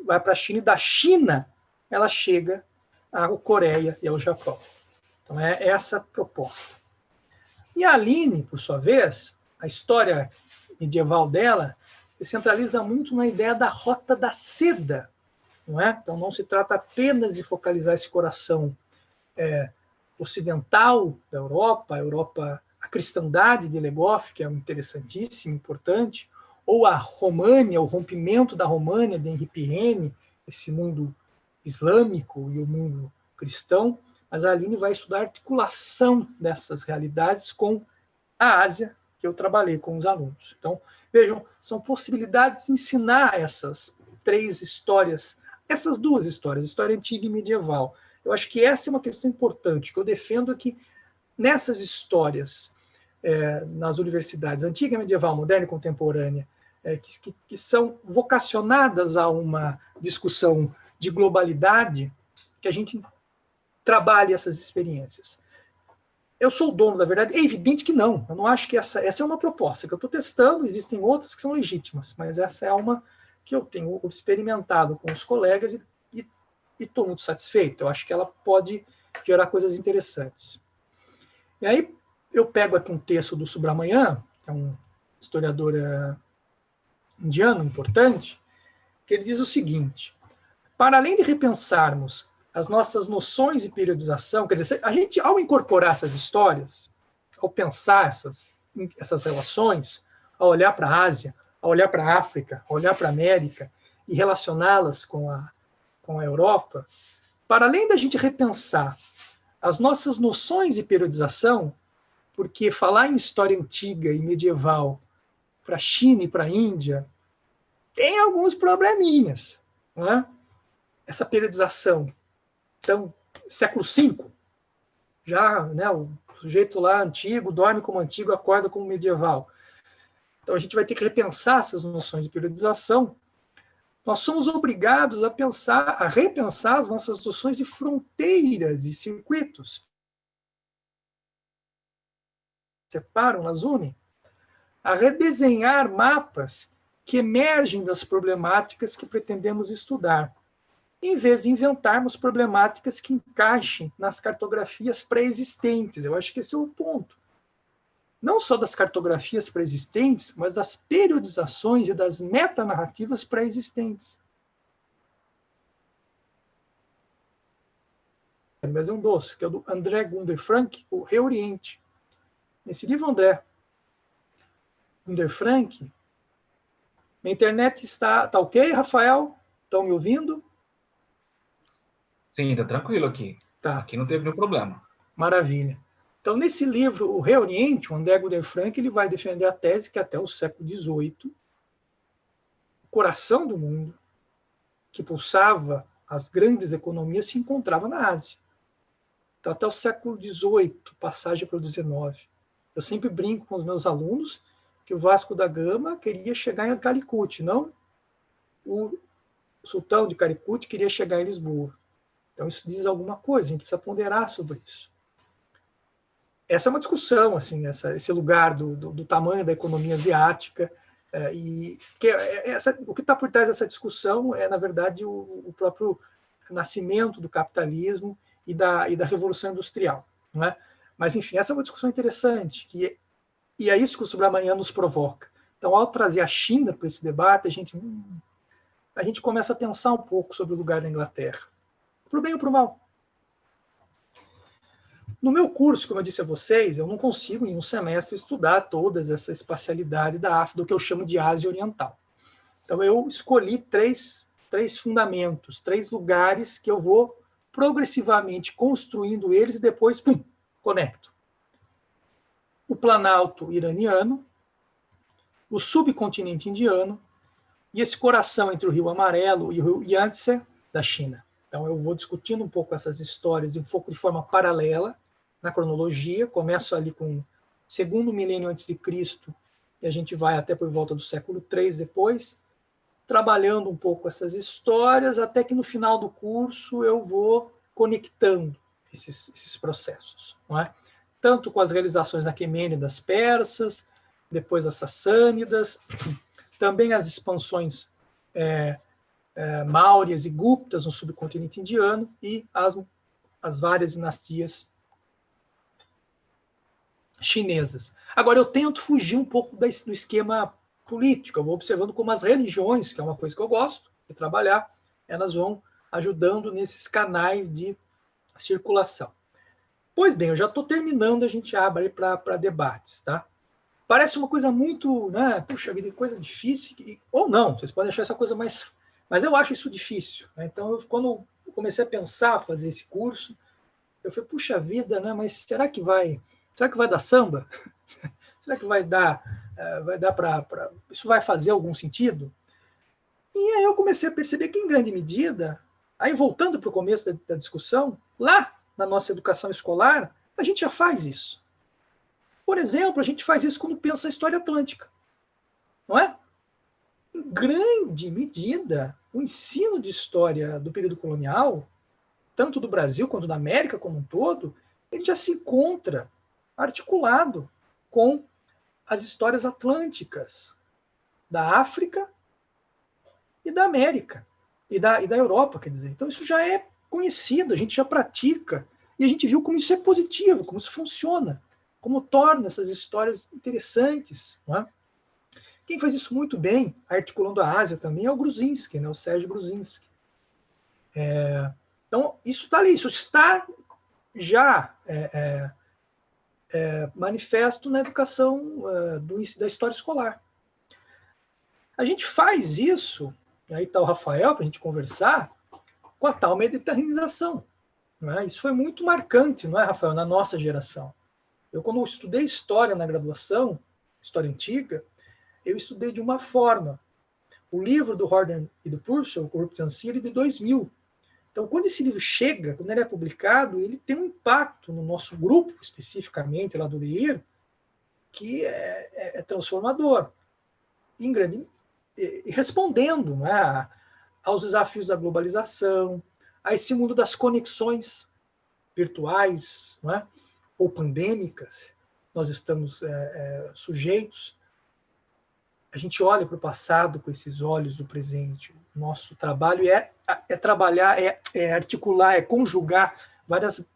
vai para a China, e da China ela chega à Coreia e ao Japão. Então, é essa a proposta. E a Aline, por sua vez, a história medieval dela se centraliza muito na ideia da Rota da Seda. Não é? Então, não se trata apenas de focalizar esse coração ocidental da Europa, a cristandade de Legoff, que é interessantíssima, importante, ou a România, o rompimento da România de Henri Pirenne, esse mundo islâmico e o mundo cristão, mas a Aline vai estudar a articulação dessas realidades com a Ásia, que eu trabalhei com os alunos. Então, vejam, são possibilidades de ensinar essas três histórias, essas duas histórias, história antiga e medieval. Eu acho que essa é uma questão importante, que eu defendo que nessas histórias, nas universidades antiga, medieval, moderna e contemporânea, que são vocacionadas a uma discussão de globalidade, que a gente trabalhe essas experiências. Eu sou o dono da verdade? É evidente que não. Eu não acho que essa é uma proposta que eu estou testando, existem outras que são legítimas, mas essa é uma que eu tenho experimentado com os colegas e estou muito satisfeito. Eu acho que ela pode gerar coisas interessantes. E aí eu pego aqui um texto do Subramanian, que é um historiador indiano importante, que ele diz o seguinte: para além de repensarmos as nossas noções de periodização, quer dizer, a gente, ao incorporar essas histórias, ao pensar essas relações, ao olhar para a Ásia, ao olhar para a África, ao olhar para a América e relacioná-las com a Europa, para além da gente repensar as nossas noções de periodização, porque falar em história antiga e medieval para a China e para a Índia tem alguns probleminhas, não é? Essa periodização, então, século V, já, né, o sujeito lá antigo dorme como antigo, acorda como medieval. Então, a gente vai ter que repensar essas noções de periodização. Nós somos obrigados a repensar as nossas noções de fronteiras e circuitos. Separam, nas unem, a redesenhar mapas que emergem das problemáticas que pretendemos estudar, em vez de inventarmos problemáticas que encaixem nas cartografias pré-existentes. Eu acho que esse é o ponto. Não só das cartografias pré-existentes, mas das periodizações e das metanarrativas pré-existentes. Mas é um doce, que é do André Gunder Frank, o Reoriente. Nesse livro, André Gunder Frank, minha internet está ok, Rafael? Estão me ouvindo? Sim, está tranquilo aqui. Tá. Aqui não teve nenhum problema. Maravilha. Então, nesse livro, o Reoriente, o André Gunder Frank, ele vai defender a tese que até o século XVIII, o coração do mundo, que pulsava as grandes economias, se encontrava na Ásia. Então, até o século XVIII, passagem para o XIX. Eu sempre brinco com os meus alunos que o Vasco da Gama queria chegar em Calicut, não o sultão de Calicut queria chegar em Lisboa. Então, isso diz alguma coisa, a gente precisa ponderar sobre isso. Essa é uma discussão, assim, esse lugar do tamanho da economia asiática, o que está por trás dessa discussão é, na verdade, o próprio nascimento do capitalismo e da Revolução Industrial. Não é? Mas, enfim, essa é uma discussão interessante, que E é isso que o Subramanian nos provoca. Então, ao trazer a China para esse debate, a gente começa a pensar um pouco sobre o lugar da Inglaterra. Para o bem ou para o mal. No meu curso, como eu disse a vocês, eu não consigo em um semestre estudar toda essa espacialidade da África, do que eu chamo de Ásia Oriental. Então, eu escolhi três fundamentos, 3 lugares que eu vou progressivamente construindo eles e depois, pum, conecto. O Planalto iraniano, o subcontinente indiano e esse coração entre o Rio Amarelo e o Rio Yangtze da China. Então, eu vou discutindo um pouco essas histórias um pouco de forma paralela, na cronologia. Começo ali com o 2º milênio antes de Cristo e a gente vai até por volta do século III depois, trabalhando um pouco essas histórias, até que no final do curso eu vou conectando esses processos, não é? Tanto com as realizações aquemênidas persas, depois as sassânidas, também as expansões Máurias e Guptas no subcontinente indiano e as várias dinastias chinesas. Agora, eu tento fugir um pouco do esquema político, eu vou observando como as religiões, que é uma coisa que eu gosto de trabalhar, elas vão ajudando nesses canais de circulação. Pois bem, eu já estou terminando, a gente abre para debates, tá? Parece uma coisa muito, né? Puxa vida, coisa difícil, ou não, vocês podem achar essa coisa mais... Mas eu acho isso difícil, né? Então, quando eu comecei a pensar, fazer esse curso, eu falei, puxa vida, né? Mas será que vai dar samba? Será que vai dar para... Isso vai fazer algum sentido? E aí eu comecei a perceber que, em grande medida, aí voltando para o começo da discussão, lá na nossa educação escolar, a gente já faz isso. Por exemplo, a gente faz isso quando pensa a história atlântica. Não é? Em grande medida, o ensino de história do período colonial, tanto do Brasil quanto da América como um todo, ele já se encontra articulado com as histórias atlânticas da África e da América, e da Europa, quer dizer. Então, isso já é conhecido, a gente já pratica, e a gente viu como isso é positivo, como isso funciona, como torna essas histórias interessantes. Não é? Quem faz isso muito bem, articulando a Ásia também, é o Gruzinski, né? O Sérgio Gruzinski. Então, isso está ali, isso está já manifesto na educação da história escolar. A gente faz isso, aí está o Rafael para a gente conversar, com a tal mediterranização. Não é? Isso foi muito marcante, não é, Rafael, na nossa geração. Eu, quando eu estudei história na graduação, história antiga, eu estudei de uma forma. O livro do Horden e do Purcell, o Corruption City, de 2000. Então, quando esse livro chega, quando ele é publicado, ele tem um impacto no nosso grupo, especificamente, lá do LEIR, que é transformador. E respondendo, né, aos desafios da globalização, a esse mundo das conexões virtuais, não é? Ou pandêmicas, nós estamos sujeitos. A gente olha para o passado com esses olhos do presente. Nosso trabalho é trabalhar, articular, conjugar várias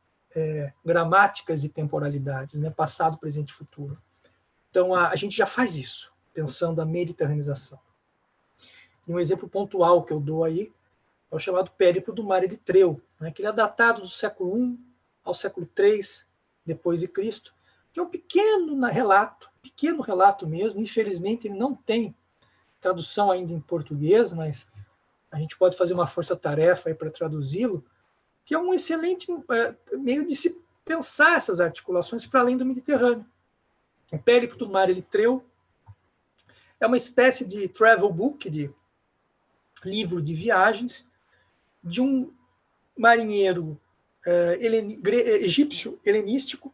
gramáticas e temporalidades, né? Passado, presente e futuro. Então, a gente já faz isso, pensando a mediterranização. E um exemplo pontual que eu dou aí é o chamado Périplo do Mar Eritreu, né? Que ele é datado do século I ao século III depois de Cristo, que é um pequeno relato mesmo. Infelizmente, ele não tem tradução ainda em português, mas a gente pode fazer uma força-tarefa para traduzi-lo, que é um excelente meio de se pensar essas articulações para além do Mediterrâneo. O Périplo do Mar Eritreu é uma espécie de travel book, de livro de viagens, de um marinheiro egípcio helenístico.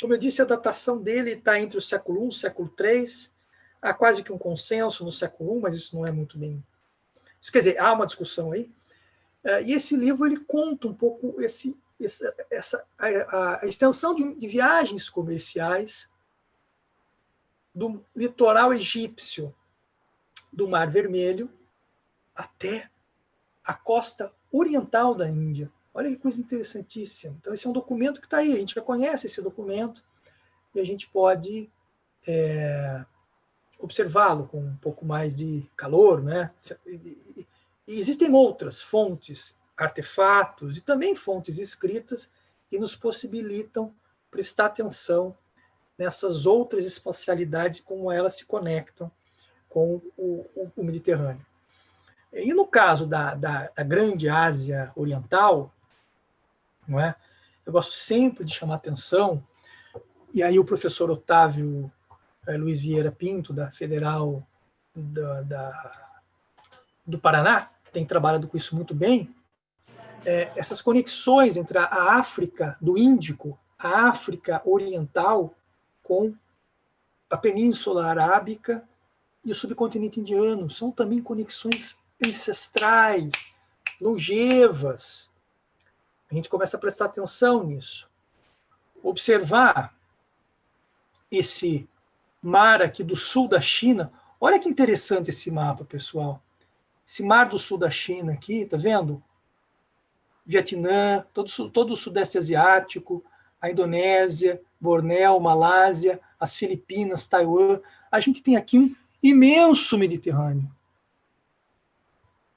Como eu disse, a datação dele está entre o século I e o século III. Há quase que um consenso no século I, mas isso não é muito bem... Isso quer dizer, há uma discussão aí. E esse livro ele conta um pouco a extensão de viagens comerciais do litoral egípcio do Mar Vermelho até a costa oriental da Índia. Olha que coisa interessantíssima. Então, esse é um documento que está aí, a gente já conhece esse documento, e a gente pode observá-lo com um pouco mais de calor, né? E existem outras fontes, artefatos e também fontes escritas que nos possibilitam prestar atenção nessas outras espacialidades, como elas se conectam com o Mediterrâneo. E no caso da grande Ásia Oriental, não é? Eu gosto sempre de chamar atenção, e aí o professor Otávio Luiz Vieira Pinto, da Federal do Paraná, tem trabalhado com isso muito bem, essas conexões entre a África do Índico, a África Oriental, com a Península Arábica e o subcontinente indiano. São também conexões ancestrais, longevas. A gente começa a prestar atenção nisso. Observar esse mar aqui do sul da China. Olha que interessante esse mapa, pessoal. Esse mar do sul da China aqui, tá vendo? Vietnã, todo o Sudeste Asiático, a Indonésia, Bornéu, Malásia, as Filipinas, Taiwan. A gente tem aqui um imenso Mediterrâneo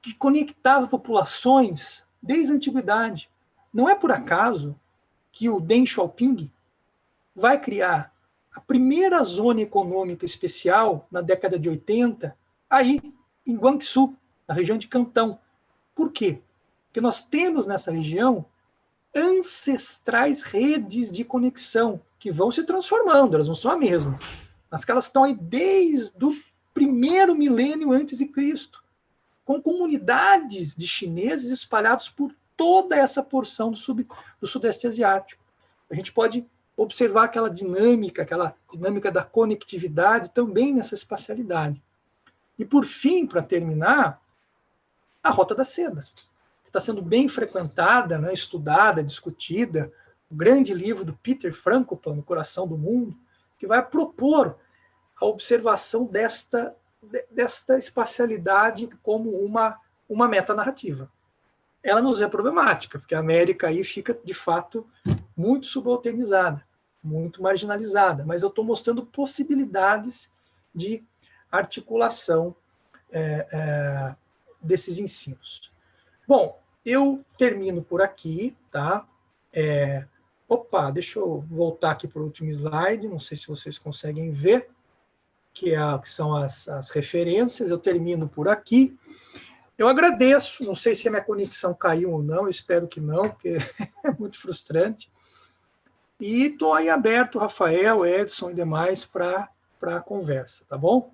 que conectava populações desde a antiguidade. Não é por acaso que o Deng Xiaoping vai criar a primeira zona econômica especial na década de 80, aí em Guangzhou, na região de Cantão. Por quê? Porque nós temos nessa região ancestrais redes de conexão que vão se transformando, elas não são a mesma, mas que elas estão aí desde o primeiro milênio antes de Cristo, com comunidades de chineses espalhados por toda essa porção do Sudeste Asiático. A gente pode observar aquela dinâmica da conectividade também nessa espacialidade. E, por fim, para terminar, a Rota da Seda, que está sendo bem frequentada, né, estudada, discutida, o grande livro do Peter Frankopan, O Coração do Mundo, que vai propor a observação desta espacialidade como uma metanarrativa. Ela nos é problemática, porque a América aí fica, de fato, muito subalternizada, muito marginalizada, mas eu estou mostrando possibilidades de articulação desses ensinos. Bom, eu termino por aqui, tá? Deixa eu voltar aqui para o último slide, não sei se vocês conseguem ver, que são as referências. Eu termino por aqui. Eu agradeço, não sei se a minha conexão caiu ou não, espero que não, porque é muito frustrante. E estou aí aberto, Rafael, Edson e demais, para a conversa, tá bom?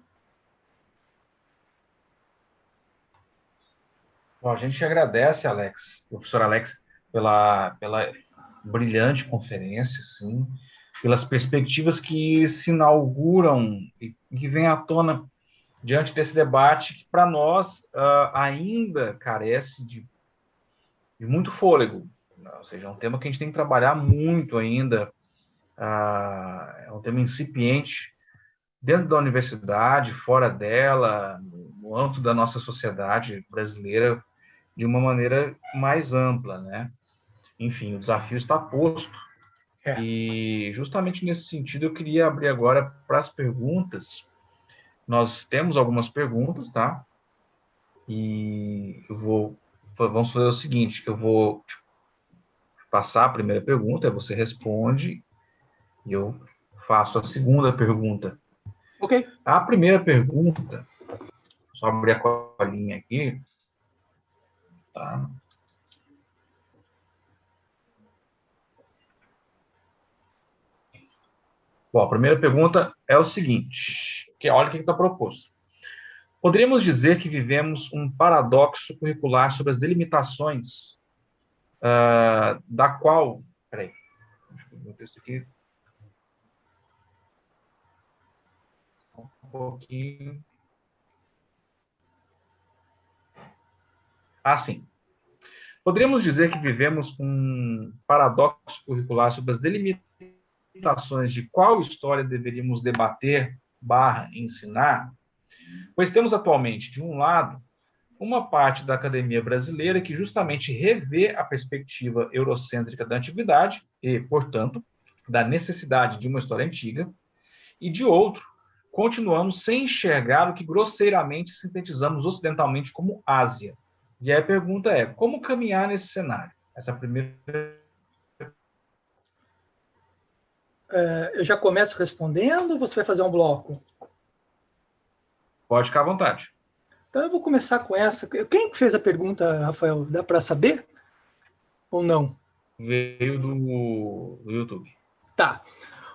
Bom, a gente agradece, Alex, professor Alex, pela brilhante conferência, sim, pelas perspectivas que se inauguram e que vêm à tona diante desse debate que, para nós, ainda carece de muito fôlego. Ou seja, é um tema que a gente tem que trabalhar muito ainda, é um tema incipiente dentro da universidade, fora dela, no âmbito da nossa sociedade brasileira, de uma maneira mais ampla, né? Enfim, o desafio está posto. E, justamente nesse sentido, eu queria abrir agora para as perguntas. Nós temos algumas perguntas, tá? E vamos fazer o seguinte, eu vou passar a primeira pergunta, aí você responde, e eu faço a segunda pergunta. Ok. A primeira pergunta, só abrir a colinha aqui, tá? Bom, a primeira pergunta é o seguinte, olha o que está proposto. Poderíamos dizer que vivemos um paradoxo curricular sobre as delimitações da qual... Peraí, deixa eu botar isso aqui. Um pouquinho. Sim. Poderíamos dizer que vivemos um paradoxo curricular sobre as delimitações de qual história deveríamos debater / ensinar, pois temos atualmente, de um lado, uma parte da academia brasileira que justamente revê a perspectiva eurocêntrica da antiguidade e, portanto, da necessidade de uma história antiga, e de outro, continuamos sem enxergar o que grosseiramente sintetizamos ocidentalmente como Ásia. E aí a pergunta é, como caminhar nesse cenário? Essa é a primeira. Eu já começo respondendo ou você vai fazer um bloco? Pode ficar à vontade. Então eu vou começar com essa. Quem fez a pergunta, Rafael? Dá para saber ou não? Veio do YouTube. Tá.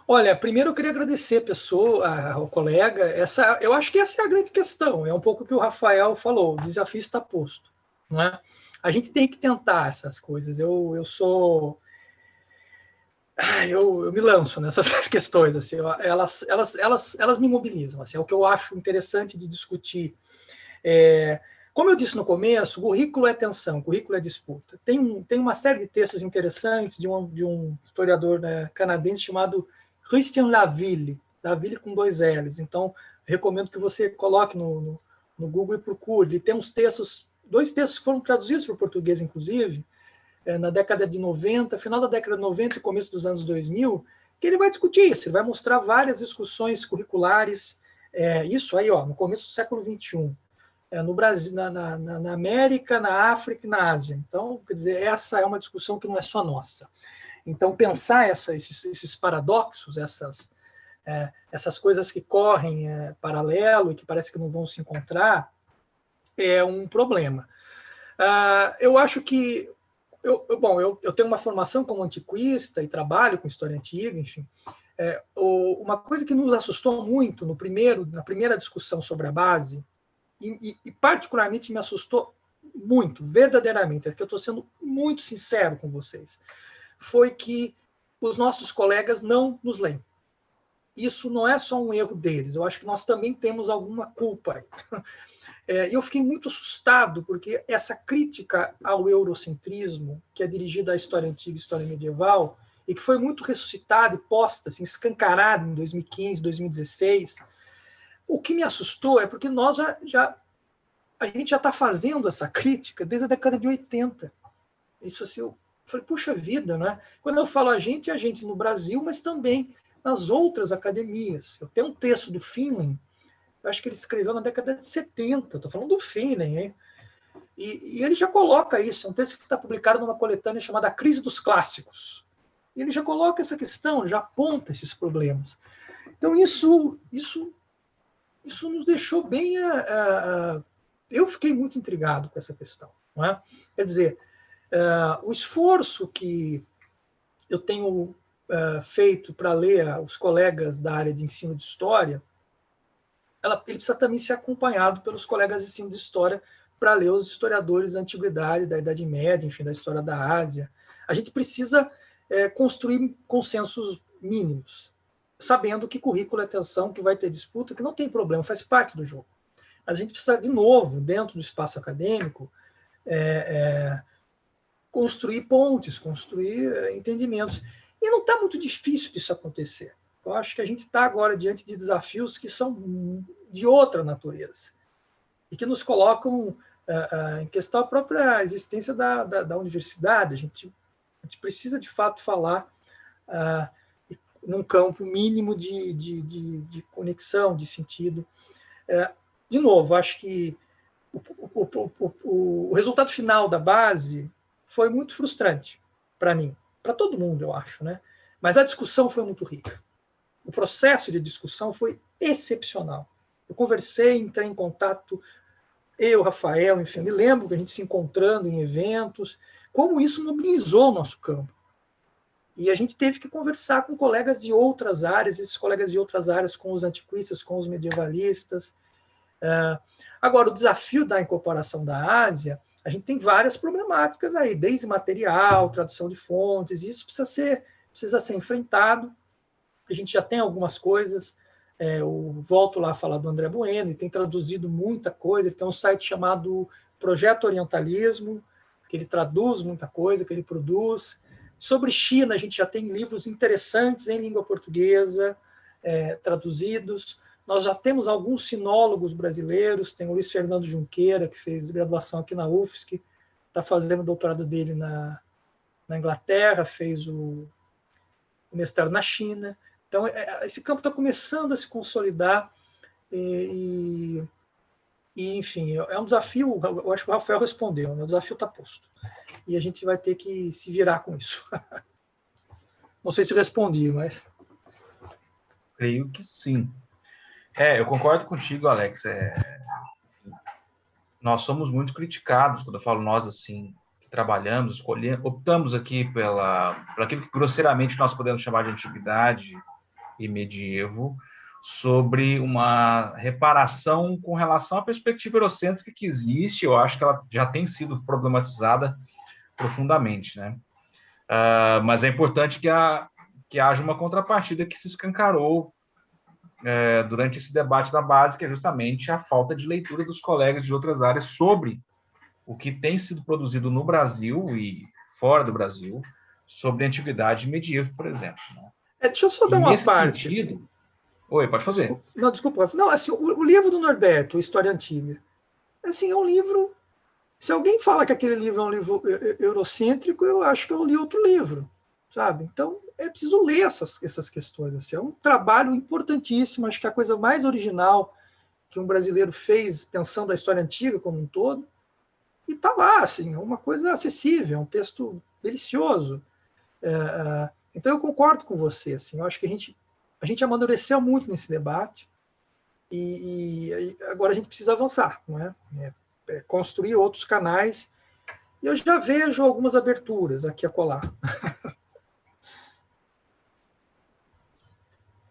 Olha, primeiro eu queria agradecer a pessoa, ao colega. Eu acho que essa é a grande questão. É um pouco o que o Rafael falou. O desafio está posto, não é? A gente tem que tentar essas coisas. Eu sou, eu me lanço nessas questões. Assim, elas me mobilizam. Assim, é o que eu acho interessante de discutir. Como eu disse no começo, currículo é tensão, currículo é disputa. Tem uma série de textos interessantes de um historiador, né, canadense chamado Christian Laville com 2 L's. Então, recomendo que você coloque no Google e procure. Ele tem 2 textos que foram traduzidos para o português, inclusive, na década de 90, final da década de 90 e começo dos anos 2000, que ele vai discutir isso, ele vai mostrar várias discussões curriculares, isso aí, no começo do século XXI. No Brasil, na América, na África e na Ásia. Então, quer dizer, essa é uma discussão que não é só nossa. Então, pensar esses paradoxos, essas coisas que correm paralelo e que parece que não vão se encontrar, é um problema. Eu acho que eu tenho uma formação como antiquista e trabalho com história antiga, enfim. Uma coisa que nos assustou muito na primeira discussão sobre a base, e particularmente me assustou muito, verdadeiramente, é que eu estou sendo muito sincero com vocês, foi que os nossos colegas não nos leem. Isso não é só um erro deles, eu acho que nós também temos alguma culpa aí. Eu fiquei muito assustado, porque essa crítica ao eurocentrismo, que é dirigida à história antiga e história medieval, e que foi muito ressuscitada e posta, assim, escancarada em 2015, 2016, o que me assustou é porque a gente já está fazendo essa crítica desde a década de 80. Isso assim, eu falei, puxa vida, né? Quando eu falo a gente no Brasil, mas também nas outras academias. Eu tenho um texto do Finlay, eu acho que ele escreveu na década de 70, estou falando do Finlay, hein? E ele já coloca isso, é um texto que está publicado numa coletânea chamada A Crise dos Clássicos. E ele já coloca essa questão, já aponta esses problemas. Então, isso nos deixou bem... eu fiquei muito intrigado com essa questão. Não é? Quer dizer, o esforço que eu tenho feito para ler os colegas da área de ensino de história, ele precisa também ser acompanhado pelos colegas de ensino de história para ler os historiadores da Antiguidade, da Idade Média, enfim, da história da Ásia. A gente precisa construir consensos mínimos, sabendo que currículo é tensão, que vai ter disputa, que não tem problema, faz parte do jogo. Mas a gente precisa, de novo, dentro do espaço acadêmico, construir pontes, construir entendimentos. E não está muito difícil disso acontecer. Eu acho que a gente está agora diante de desafios que são de outra natureza e que nos colocam em questão a própria existência da universidade. A gente precisa, de fato, falar num campo mínimo de conexão, de sentido. De novo, acho que o resultado final da base foi muito frustrante para mim, para todo mundo, eu acho, né? Mas a discussão foi muito rica. O processo de discussão foi excepcional. Eu conversei, entrei em contato, eu, Rafael, enfim, me lembro que a gente se encontrando em eventos, como isso mobilizou o nosso campo. E a gente teve que conversar com colegas de outras áreas, esses colegas de outras áreas, com os antiquistas, com os medievalistas. Agora, o desafio da incorporação da Ásia, a gente tem várias problemáticas aí, desde material, tradução de fontes, e isso precisa ser enfrentado. A gente já tem algumas coisas, eu volto lá a falar do André Bueno, ele tem traduzido muita coisa, ele tem um site chamado Projeto Orientalismo, que ele traduz muita coisa, que ele produz. Sobre China, a gente já tem livros interessantes em língua portuguesa, traduzidos. Nós já temos alguns sinólogos brasileiros, tem o Luiz Fernando Junqueira, que fez graduação aqui na UFSC, está fazendo o doutorado dele na Inglaterra, fez o mestrado na China. Então, esse campo está começando a se consolidar enfim, é um desafio. Eu acho que o Rafael respondeu, né? O desafio está posto. E a gente vai ter que se virar com isso. Não sei se respondi, mas... Creio que sim. Eu concordo contigo, Alex. Nós somos muito criticados, quando eu falo nós, assim, que trabalhamos, optamos aqui por aquilo que grosseiramente nós podemos chamar de antiguidade e medievo, sobre uma reparação com relação à perspectiva eurocêntrica que existe. Eu acho que ela já tem sido problematizada profundamente, né? Mas é importante que haja uma contrapartida que se escancarou durante esse debate da base, que é justamente a falta de leitura dos colegas de outras áreas sobre o que tem sido produzido no Brasil e fora do Brasil sobre a antiguidade medieval, por exemplo. Né? Deixa eu só dar uma parte. Sentido... Oi, pode fazer. Desculpa. Não, assim, o livro do Norberto, História Antiga, assim, é um livro... Se alguém fala que aquele livro é um livro eurocêntrico, eu acho que eu li outro livro, sabe? Então, é preciso ler essas questões. Assim. É um trabalho importantíssimo, acho que é a coisa mais original que um brasileiro fez pensando a história antiga como um todo. E está lá, assim, é uma coisa acessível, é um texto delicioso. Então, eu concordo com você. Assim, eu acho que a gente amadureceu muito nesse debate e agora a gente precisa avançar, não é? Construir outros canais, e eu já vejo algumas aberturas aqui a colar.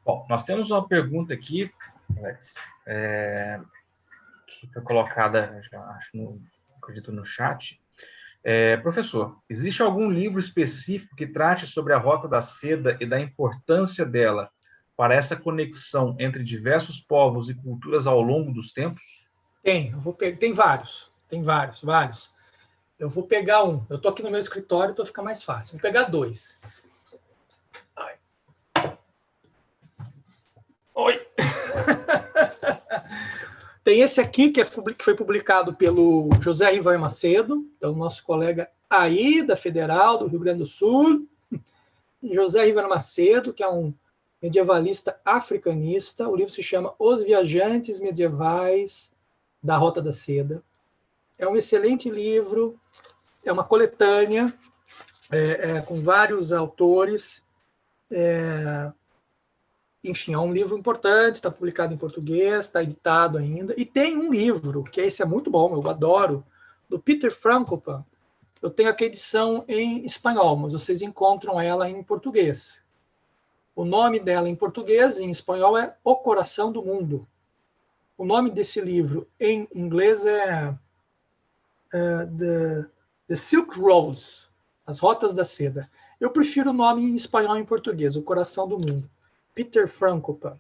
Bom, nós temos uma pergunta aqui, Alex, que foi colocada, acredito, no chat. Professor, existe algum livro específico que trate sobre a Rota da Seda e da importância dela para essa conexão entre diversos povos e culturas ao longo dos tempos? Tem vários. Eu vou pegar um. Eu estou aqui no meu escritório, então fica mais fácil. Vou pegar dois. Oi! Tem esse aqui, que foi publicado pelo José Rivar Macedo, é o nosso colega aí da Federal, do Rio Grande do Sul. José Rivar Macedo, que é um medievalista africanista. O livro se chama Os Viajantes Medievais da Rota da Seda. É um excelente livro, é uma coletânea com vários autores. Enfim, é um livro importante, está publicado em português, está editado ainda. E tem um livro, que esse é muito bom, eu adoro, do Peter Frankopan. Eu tenho aqui a edição em espanhol, mas vocês encontram ela em português. O nome dela em português e em espanhol é O Coração do Mundo. O nome desse livro em inglês é The Silk Roads, As Rotas da Seda. Eu prefiro o nome em espanhol e em português, O Coração do Mundo. Peter Frankopan.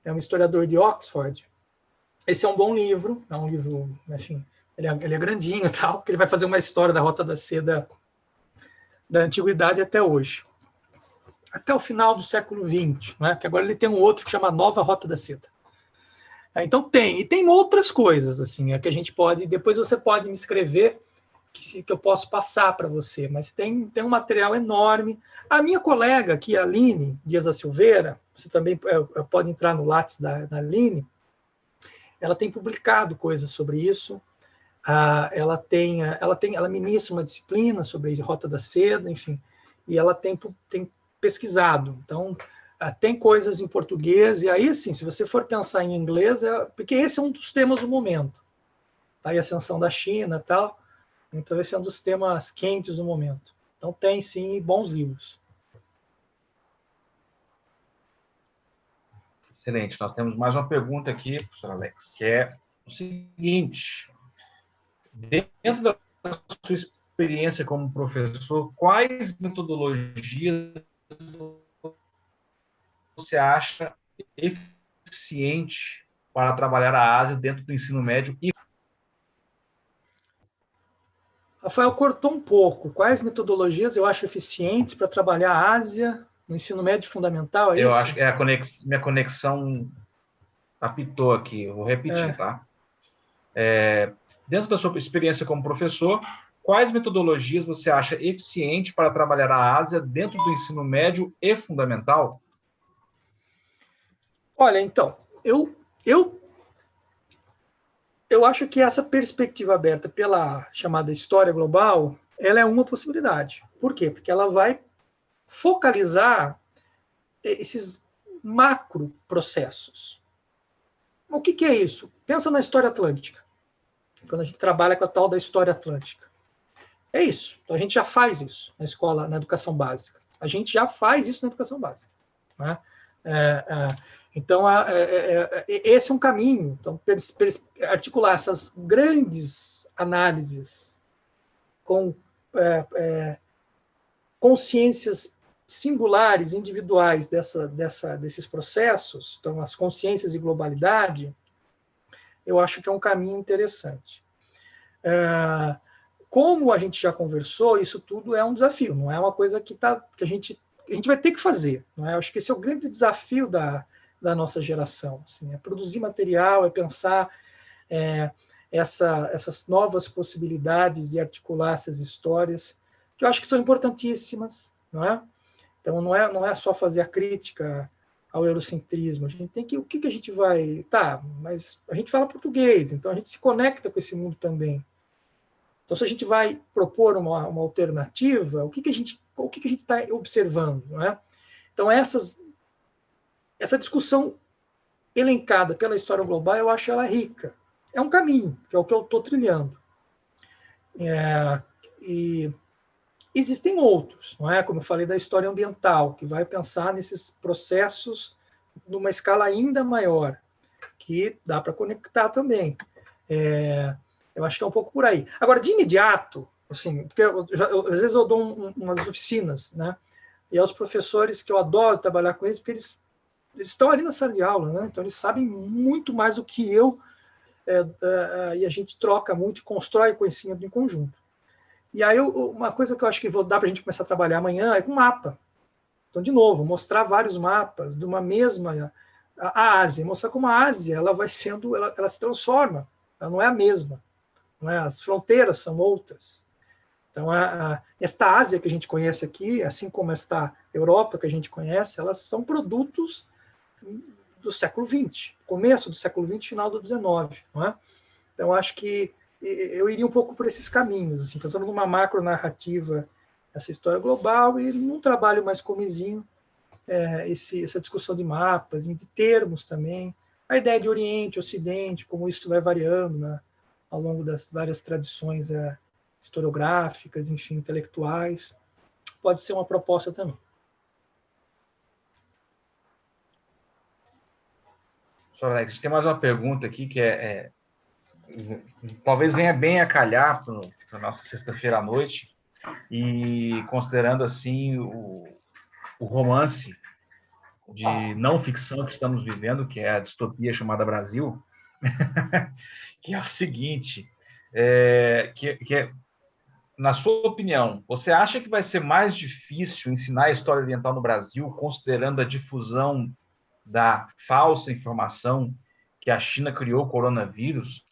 É um historiador de Oxford. Esse é um bom livro, é um livro, enfim, ele é grandinho e tal, porque ele vai fazer uma história da Rota da Seda da Antiguidade até hoje. Até o final do século XX, né? Que agora ele tem um outro que chama Nova Rota da Seda. Então tem outras coisas, assim, que a gente pode, depois você pode me escrever, que eu posso passar para você, mas tem um material enorme. A minha colega aqui, a Aline Dias da Silveira, você também pode entrar no Lattes da Aline, ela tem publicado coisas sobre isso, ela ministra uma disciplina sobre Rota da Seda, enfim, e ela tem pesquisado. Então, tem coisas em português, e aí, assim, se você for pensar em inglês, porque esse é um dos temas do momento. Tá? E a ascensão da China e tal. Então, esse é um dos temas quentes do momento. Então, tem, sim, bons livros. Excelente. Nós temos mais uma pergunta aqui, professor Alex, que é o seguinte. Dentro da sua experiência como professor, quais metodologias você acha eficiente para trabalhar a Ásia dentro do ensino médio? Rafael cortou um pouco. Quais metodologias eu acho eficientes para trabalhar a Ásia no ensino médio fundamental? Eu acho que minha conexão apitou aqui. Eu vou repetir, tá? Dentro da sua experiência como professor, quais metodologias você acha eficiente para trabalhar a Ásia dentro do ensino médio e fundamental? Olha, então, eu acho que essa perspectiva aberta pela chamada história global, ela é uma possibilidade. Por quê? Porque ela vai focalizar esses macro processos. O que é isso? Pensa na história atlântica, quando a gente trabalha com a tal da história atlântica. É isso. Então, a gente já faz isso na escola, na educação básica. A gente já faz isso na educação básica. Né? Então, esse é um caminho. Então, articular essas grandes análises com consciências singulares, individuais desses processos, então, as consciências de globalidade, eu acho que é um caminho interessante. Como a gente já conversou, isso tudo é um desafio, não é uma coisa que a gente vai ter que fazer. Não é? Eu acho que esse é o grande desafio da nossa geração. Assim, é produzir material, é pensar essas novas possibilidades de articular essas histórias, que eu acho que são importantíssimas. Não é? Então, não é só fazer a crítica ao eurocentrismo. A gente tem que... O que a gente vai... Tá, mas a gente fala português, então a gente se conecta com esse mundo também. Então, se a gente vai propor uma alternativa, o que a gente está observando? Não é? Então, essa discussão elencada pela história global, eu acho ela rica. É um caminho, que é o que eu estou trilhando. E existem outros, não é? Como eu falei da história ambiental, que vai pensar nesses processos numa escala ainda maior, que dá para conectar também. Eu acho que é um pouco por aí. Agora, de imediato, assim, porque às vezes eu dou umas oficinas, né? E aos professores que eu adoro trabalhar com eles, porque eles estão ali na sala de aula, né? Então eles sabem muito mais do que eu, e a gente troca muito e constrói conhecimento em conjunto. E aí uma coisa que eu acho que dá para a gente começar a trabalhar amanhã é com mapa. Então, de novo, mostrar vários mapas de uma mesma... A Ásia, mostrar como a Ásia ela vai sendo, ela se transforma, ela não é a mesma. Não é? As fronteiras são outras. Então, esta Ásia que a gente conhece aqui, assim como esta Europa que a gente conhece, elas são produtos do século XX, começo do século XX, final do XIX. Não é? Então, acho que eu iria um pouco por esses caminhos, assim, pensando numa macronarrativa, essa história global, e num trabalho mais comezinho, essa discussão de mapas, de termos também, a ideia de Oriente, Ocidente, como isso vai variando, né? Ao longo das várias tradições historiográficas, enfim, intelectuais. Pode ser uma proposta também. Professor Alex, tem mais uma pergunta aqui que talvez venha bem a calhar para a nossa sexta-feira à noite, e considerando assim o romance de não ficção que estamos vivendo, que é a distopia chamada Brasil, que é o seguinte, na sua opinião, você acha que vai ser mais difícil ensinar a história oriental no Brasil, considerando a difusão da falsa informação que a China criou o coronavírus?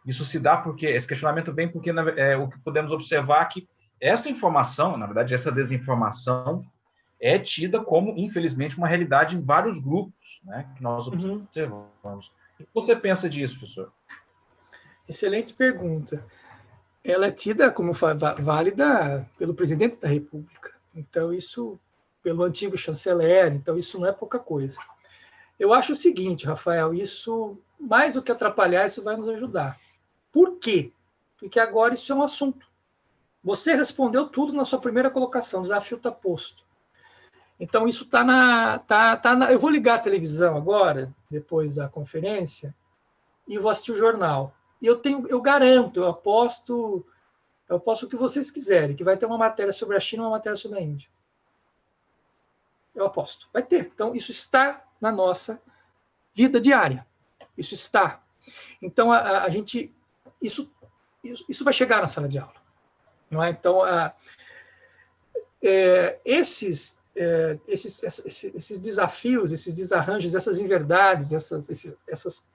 Isso se dá porque, esse questionamento vem porque o que podemos observar é que essa informação, na verdade, essa desinformação, é tida como, infelizmente, uma realidade em vários grupos, né, que nós observamos. O que você pensa disso, professor? Excelente pergunta. Ela é tida como válida pelo presidente da República. Então, isso, pelo antigo chanceler, então isso não é pouca coisa. Eu acho o seguinte, Rafael, isso, mais do que atrapalhar, isso vai nos ajudar. Por quê? Porque agora isso é um assunto. Você respondeu tudo na sua primeira colocação, o desafio está posto. Então, isso está eu vou ligar a televisão agora, depois da conferência, e vou assistir o jornal. E eu garanto, eu aposto o que vocês quiserem, que vai ter uma matéria sobre a China e uma matéria sobre a Índia. Eu aposto. Vai ter. Então, isso está na nossa vida diária. Isso está. Então, a gente... Isso vai chegar na sala de aula. Não é? Então, esses desafios, esses desarranjos, essas inverdades, essas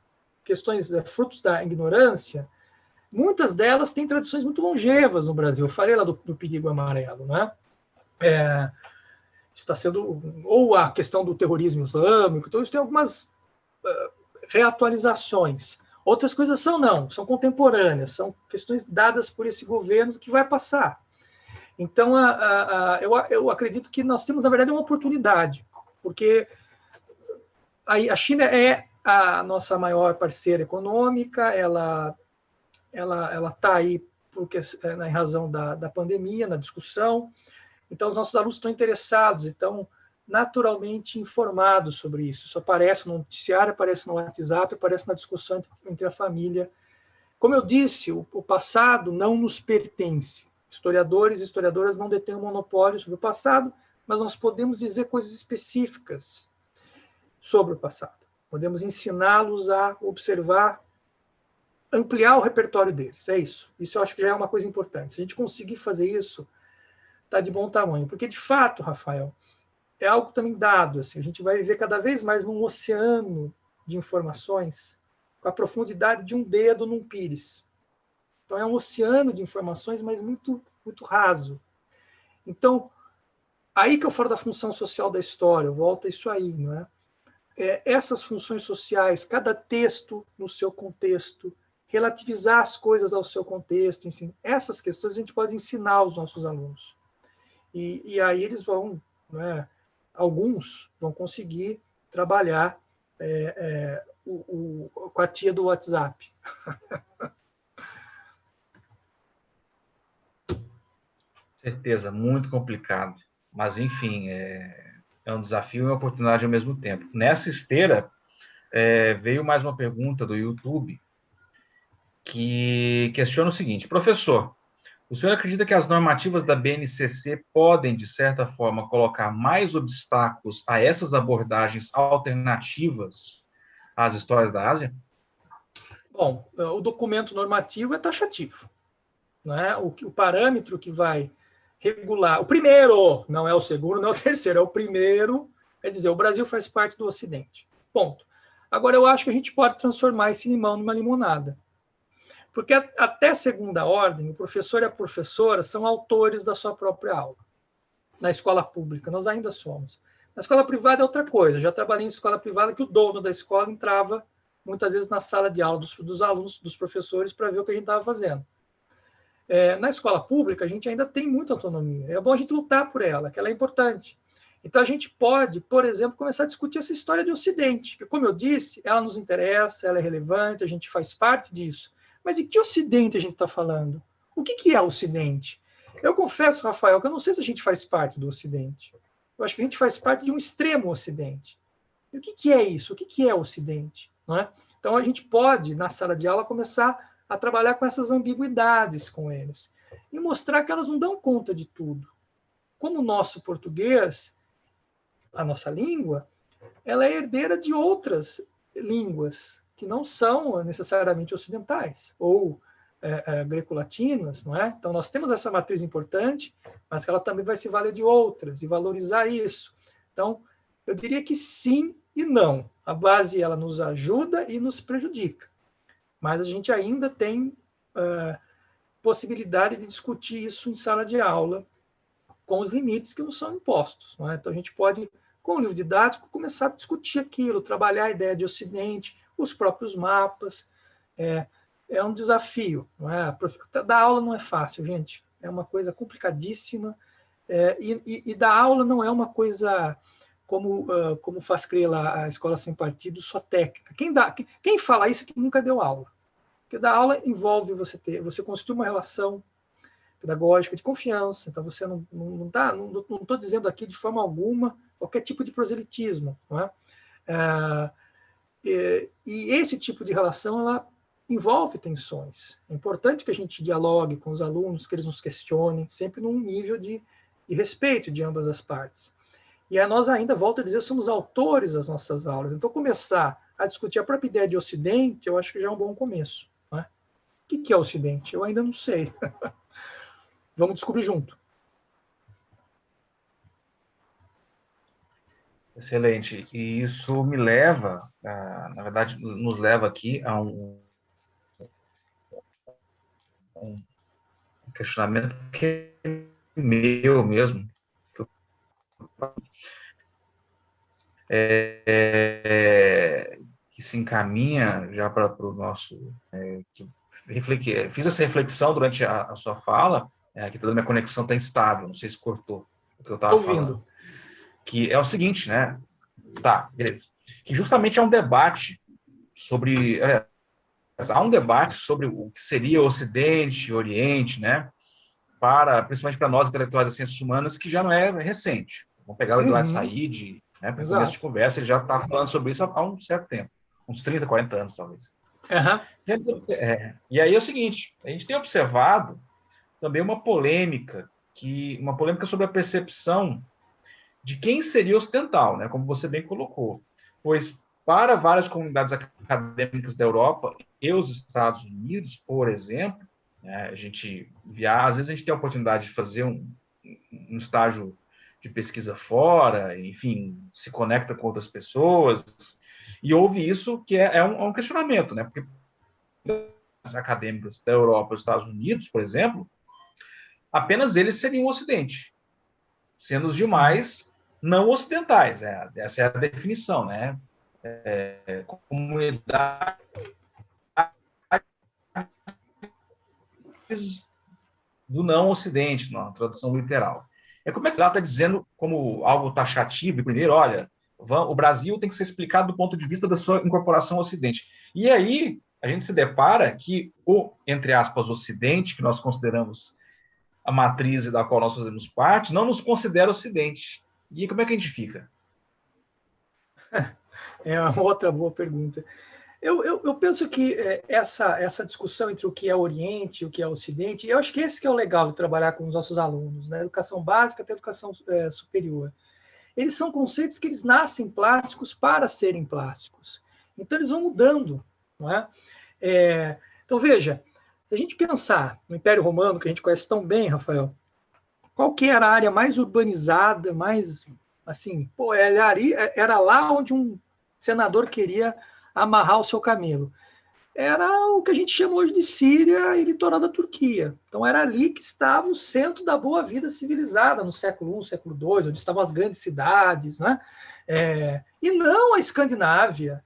questões frutos da ignorância, muitas delas têm tradições muito longevas no Brasil. Eu falei lá do perigo amarelo, né? Está sendo, ou a questão do terrorismo islâmico, então isso tem algumas reatualizações. Outras coisas são contemporâneas, são questões dadas por esse governo que vai passar. Então, eu acredito que nós temos, na verdade, uma oportunidade, porque a China é a nossa maior parceira econômica, ela está aí em razão da pandemia, na discussão. Então, os nossos alunos estão interessados, estão naturalmente informados sobre isso. Isso aparece no noticiário, aparece no WhatsApp, aparece na discussão entre a família. Como eu disse, o passado não nos pertence. Historiadores e historiadoras não detêm um monopólio sobre o passado, mas nós podemos dizer coisas específicas sobre o passado. Podemos ensiná-los a observar, ampliar o repertório deles. É isso. Isso eu acho que já é uma coisa importante. Se a gente conseguir fazer isso, está de bom tamanho. Porque, de fato, Rafael, é algo também dado. Assim, a gente vai viver cada vez mais num oceano de informações com a profundidade de um dedo num pires. Então, é um oceano de informações, mas muito, muito raso. Então, aí que eu falo da função social da história, eu volto a isso aí, não é? Essas funções sociais, cada texto no seu contexto, relativizar as coisas ao seu contexto, enfim, essas questões a gente pode ensinar aos nossos alunos. E aí eles vão, né, alguns vão conseguir trabalhar com a tia do WhatsApp. Certeza, muito complicado. Mas, enfim, é um desafio e uma oportunidade ao mesmo tempo. Nessa esteira, veio mais uma pergunta do YouTube que questiona o seguinte: professor, o senhor acredita que as normativas da BNCC podem, de certa forma, colocar mais obstáculos a essas abordagens alternativas às histórias da Ásia? Bom, o documento normativo é taxativo. Não é? O parâmetro que vai regular, o primeiro, não é o segundo, não é o terceiro, é o primeiro, é dizer, o Brasil faz parte do Ocidente. Ponto. Agora, eu acho que a gente pode transformar esse limão numa limonada. Porque até segunda ordem, o professor e a professora são autores da sua própria aula. Na escola pública, nós ainda somos. Na escola privada é outra coisa. Eu já trabalhei em escola privada que o dono da escola entrava muitas vezes na sala de aula dos alunos, dos professores, para ver o que a gente estava fazendo. Na escola pública, a gente ainda tem muita autonomia. É bom a gente lutar por ela, que ela é importante. Então, a gente pode, por exemplo, começar a discutir essa história de Ocidente, que, como eu disse, ela nos interessa, ela é relevante, a gente faz parte disso. Mas em que Ocidente a gente está falando? O que é Ocidente? Eu confesso, Rafael, que eu não sei se a gente faz parte do Ocidente. Eu acho que a gente faz parte de um extremo Ocidente. E o que é isso? O que é o Ocidente? Não é? Então, a gente pode, na sala de aula, começar a trabalhar com essas ambiguidades com eles e mostrar que elas não dão conta de tudo. Como o nosso português, a nossa língua, ela é herdeira de outras línguas que não são necessariamente ocidentais ou greco-latinas, não é? Então, nós temos essa matriz importante, mas que ela também vai se valer de outras e valorizar isso. Então, eu diria que sim e não. A base, ela nos ajuda e nos prejudica. Mas a gente ainda tem possibilidade de discutir isso em sala de aula, com os limites que nos são impostos. Não é? Então, a gente pode, com o livro didático, começar a discutir aquilo, trabalhar a ideia de Ocidente, os próprios mapas. É um desafio. Não é? Dar aula não é fácil, gente. É uma coisa complicadíssima. E dar aula não é uma coisa como faz crer lá a Escola Sem Partido, só técnica. Quem fala isso é que nunca deu aula. Porque dar aula envolve você construir uma relação pedagógica de confiança. Então, você não estou dizendo aqui de forma alguma qualquer tipo de proselitismo. Não é? E esse tipo de relação, ela envolve tensões. É importante que a gente dialogue com os alunos, que eles nos questionem, sempre num nível de respeito de ambas as partes. E aí nós ainda, volto a dizer, somos autores das nossas aulas. Então, começar a discutir a própria ideia de Ocidente, eu acho que já é um bom começo. Não é? O que é Ocidente? Eu ainda não sei. Vamos descobrir junto. Excelente. E isso me leva, na verdade, nos leva aqui a um questionamento que é meu mesmo. Que se encaminha já para o nosso... fiz essa reflexão durante a sua fala, aqui toda a minha conexão está instável, não sei se cortou o que eu estava falando. Que é o seguinte, né? Tá, beleza. Que justamente é um debate sobre... há um debate sobre o que seria o Ocidente, o Oriente, né? Principalmente para nós, intelectuais das ciências humanas, que já não é recente. Vamos pegar o Eduardo Said, né? Para começo de conversa, ele já está falando sobre isso há um certo tempo. Uns 30, 40 anos, talvez. E aí é o seguinte, a gente tem observado também uma polêmica sobre a percepção de quem seria ocidental, né? Como você bem colocou. Pois, para várias comunidades acadêmicas da Europa e os Estados Unidos, por exemplo, né, às vezes a gente tem a oportunidade de fazer um estágio de pesquisa fora, enfim, se conecta com outras pessoas, e houve isso que é um questionamento, né? Porque as acadêmicas da Europa e dos Estados Unidos, por exemplo, apenas eles seriam o Ocidente, sendo os demais não ocidentais. Essa é a definição, né? Comunidades do não Ocidente, na tradução literal. Como é que ela está dizendo como algo taxativo, primeiro, olha, o Brasil tem que ser explicado do ponto de vista da sua incorporação ao Ocidente. E aí a gente se depara que entre aspas, Ocidente, que nós consideramos a matriz da qual nós fazemos parte, não nos considera Ocidente. E como é que a gente fica? É uma outra boa pergunta. Eu penso que essa discussão entre o que é Oriente e o que é Ocidente, eu acho que esse que é o legal de trabalhar com os nossos alunos, né? Educação básica até educação superior. Eles são conceitos que eles nascem plásticos para serem plásticos. Então, eles vão mudando. Não é? Então, veja, se a gente pensar no Império Romano, que a gente conhece tão bem, Rafael, qual que era a área mais urbanizada, mais, assim, era lá onde um senador queria amarrar o seu camelo. Era o que a gente chama hoje de Síria e litoral da Turquia. Então, era ali que estava o centro da boa vida civilizada, no século I, século II, onde estavam as grandes cidades, né? E não a Escandinávia,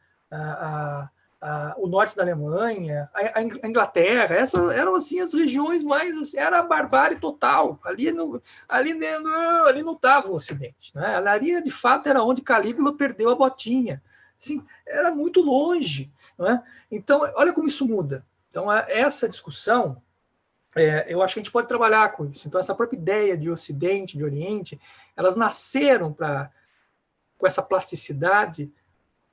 o norte da Alemanha, a Inglaterra. Essas eram assim as regiões mais... Assim, era a barbárie total. Ali não estava o Ocidente. Né? Ali, de fato, era onde Calígula perdeu a botinha. Assim, era muito longe. Né? Então, olha como isso muda. Então, essa discussão, eu acho que a gente pode trabalhar com isso. Então, essa própria ideia de Ocidente, de Oriente, elas nasceram com essa plasticidade,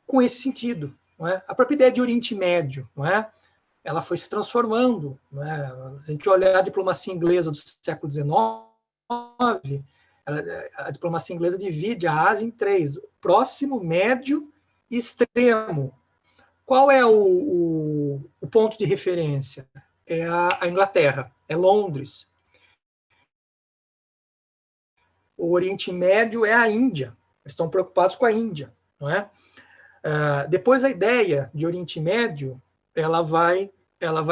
com esse sentido. Não é? A própria ideia de Oriente Médio, não é? Ela foi se transformando. Não é? A gente olhar a diplomacia inglesa do século XIX, a diplomacia inglesa divide a Ásia em três: próximo, médio e extremo. Qual é o ponto de referência? É a Inglaterra, é Londres. O Oriente Médio é a Índia. Eles estão preocupados com a Índia, não é? Depois a ideia de Oriente Médio, ela vai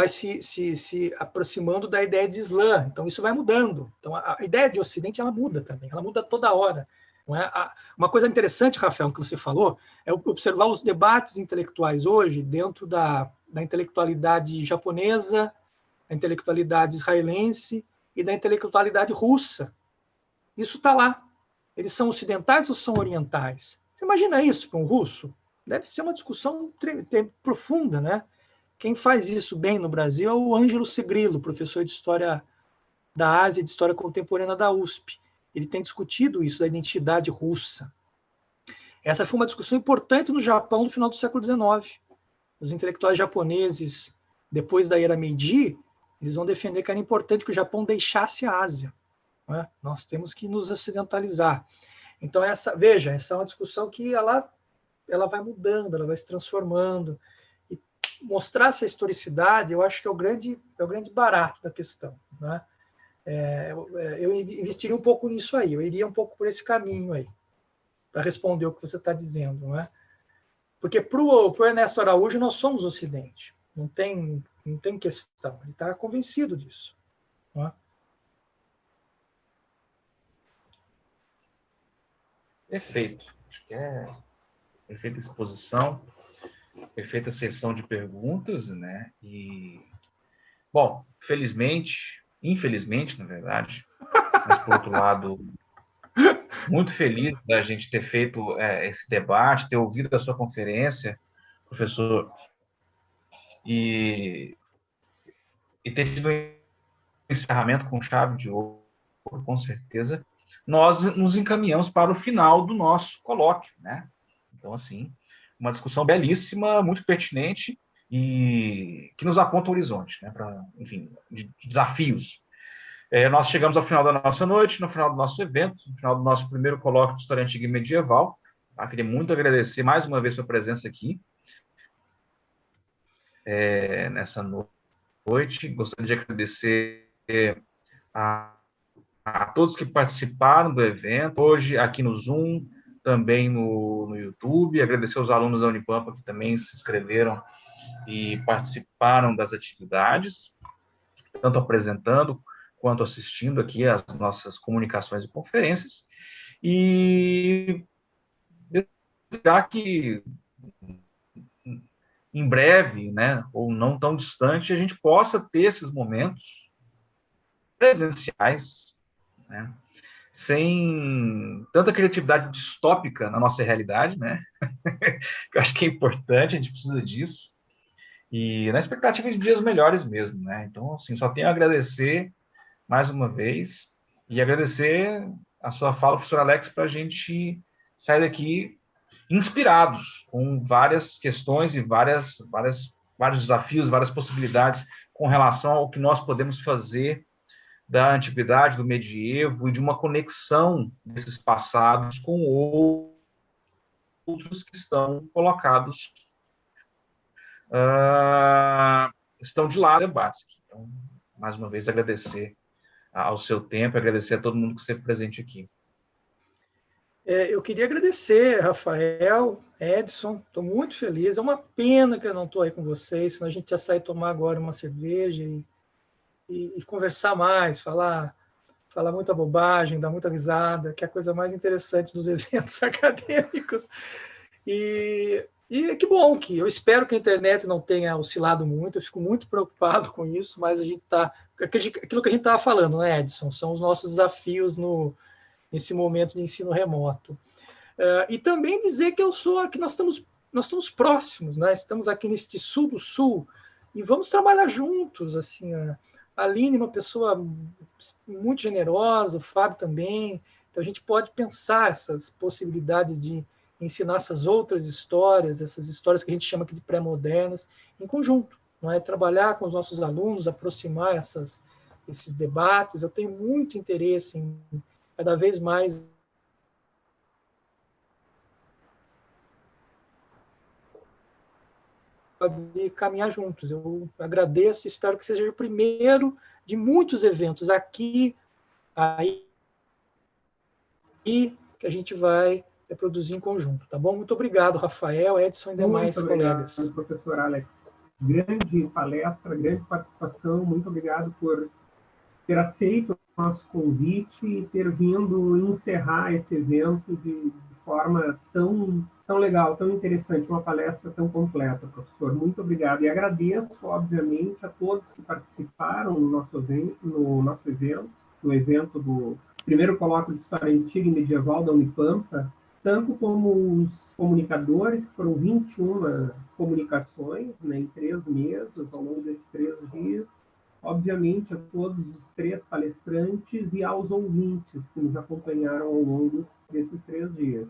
se aproximando da ideia de Islã. Então isso vai mudando. Então a ideia de Ocidente ela muda também. Ela muda toda hora. Não é? Uma coisa interessante, Rafael, que você falou, é observar os debates intelectuais hoje dentro da intelectualidade japonesa, da intelectualidade israelense e da intelectualidade russa. Isso está lá. Eles são ocidentais ou são orientais? Você imagina isso para um russo? Deve ser uma discussão profunda, né? Quem faz isso bem no Brasil é o Ângelo Segrilo, professor de História da Ásia e de História Contemporânea da USP. Ele tem discutido isso, da identidade russa. Essa foi uma discussão importante no Japão no final do século XIX. Os intelectuais japoneses, depois da era Meiji, eles vão defender que era importante que o Japão deixasse a Ásia. Não é? Nós temos que nos ocidentalizar. Então, essa é uma discussão que ela vai mudando, ela vai se transformando. E mostrar essa historicidade, eu acho que é o grande barato da questão. Né? Eu investiria um pouco nisso aí, eu iria um pouco por esse caminho aí, para responder o que você está dizendo. Não é? Porque para o Ernesto Araújo, nós somos o Ocidente. Não tem questão. Ele está convencido disso. Não é? Perfeito. Acho que é perfeita exposição. perfeita sessão de perguntas, né? E, bom, felizmente, infelizmente, na verdade, mas por outro lado, muito feliz da gente ter feito esse debate, ter ouvido a sua conferência, professor, e, e ter tido um encerramento com chave de ouro, com certeza. Nós nos encaminhamos para o final do nosso colóquio, né? Então, assim, uma discussão belíssima, muito pertinente e que nos aponta o horizonte, né? Para, enfim, de desafios. Nós chegamos ao final da nossa noite, no final do nosso evento, no final do nosso primeiro colóquio de História Antiga e Medieval. Tá? Queria muito agradecer mais uma vez sua presença aqui nessa noite. Gostaria de agradecer a, a todos que participaram do evento, hoje aqui no Zoom, também no YouTube. Agradecer aos alunos da Unipampa que também se inscreveram e participaram das atividades, tanto apresentando quanto assistindo aqui às nossas comunicações e conferências. E já que em breve, né, ou não tão distante, a gente possa ter esses momentos presenciais, né, sem tanta criatividade distópica na nossa realidade, né? Eu acho que é importante, a gente precisa disso. E na expectativa de dias melhores mesmo, né? Então, assim, só tenho a agradecer mais uma vez e agradecer a sua fala, professor Alex, para a gente sair daqui inspirados com várias questões e vários desafios, várias possibilidades com relação ao que nós podemos fazer da antiguidade, do medievo e de uma conexão desses passados com outros que estão colocados, estão de lado debates. Então, mais uma vez, agradecer ao seu tempo, agradecer a todo mundo que esteve presente aqui. Eu queria agradecer, Rafael, Edson, estou muito feliz. É uma pena que eu não estou aí com vocês, senão a gente ia sair tomar agora uma cerveja e conversar mais, falar muita bobagem, dar muita risada, que é a coisa mais interessante dos eventos acadêmicos. E que bom que eu espero que a internet não tenha oscilado muito, eu fico muito preocupado com isso, mas a gente está. Aquilo que a gente estava falando, né, Edson? São os nossos desafios nesse momento de ensino remoto. E também dizer que que nós estamos próximos, né? Estamos aqui neste sul do sul e vamos trabalhar juntos. Assim, a Aline é uma pessoa muito generosa, o Fábio também. Então a gente pode pensar essas possibilidades de ensinar essas outras histórias, essas histórias que a gente chama aqui de pré-modernas, em conjunto, não é? Trabalhar com os nossos alunos, aproximar esses debates. Eu tenho muito interesse em cada vez mais de caminhar juntos. Eu agradeço e espero que seja o primeiro de muitos eventos aqui, aí, que a gente vai produzir em conjunto, tá bom? Muito obrigado, Rafael, Edson e demais colegas. Muito obrigado, professor Alex. Grande palestra, grande participação. Muito obrigado por ter aceito o nosso convite e ter vindo encerrar esse evento de forma tão legal, tão interessante, uma palestra tão completa, professor. Muito obrigado. E agradeço, obviamente, a todos que participaram no nosso evento, no evento do primeiro colóquio de História Antiga e Medieval da Unipampa, tanto como os comunicadores, que foram 21 comunicações, né, em 3 mesas, ao longo desses 3 dias, obviamente a todos os 3 palestrantes e aos ouvintes que nos acompanharam ao longo desses 3 dias.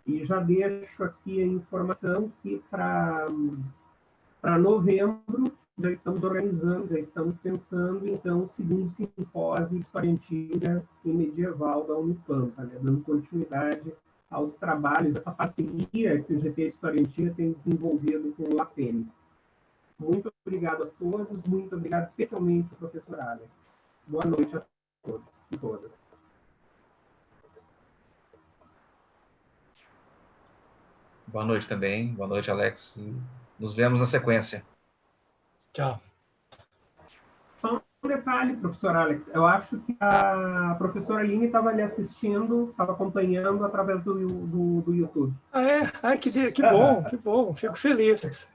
E já deixo aqui a informação que para novembro já estamos organizando, já estamos pensando, então, o segundo simpósio de História Antiga e Medieval da Unipampa, né, dando continuidade aos trabalhos, essa parceria que o GT de História Antiga tem desenvolvido com o LAPEN. Muito obrigado a todos, muito obrigado especialmente ao professor Alex. Boa noite a todos e todas. Boa noite também, boa noite, Alex. Nos vemos na sequência. Tchau. detalhe, professor Alex, eu acho que a professora Aline estava ali assistindo, estava acompanhando através do YouTube. Ah, é? Ai, que bom, que bom. Fico feliz.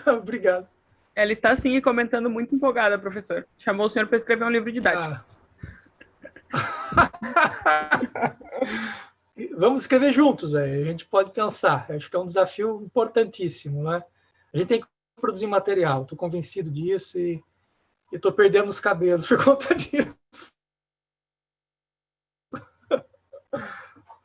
Obrigado. Ela está, sim, comentando muito empolgada, professor. Chamou o senhor para escrever um livro didático. Vamos escrever juntos, a gente pode pensar. Acho que é um desafio importantíssimo, né? A gente tem que produzir material, estou convencido disso e estou perdendo os cabelos por conta disso.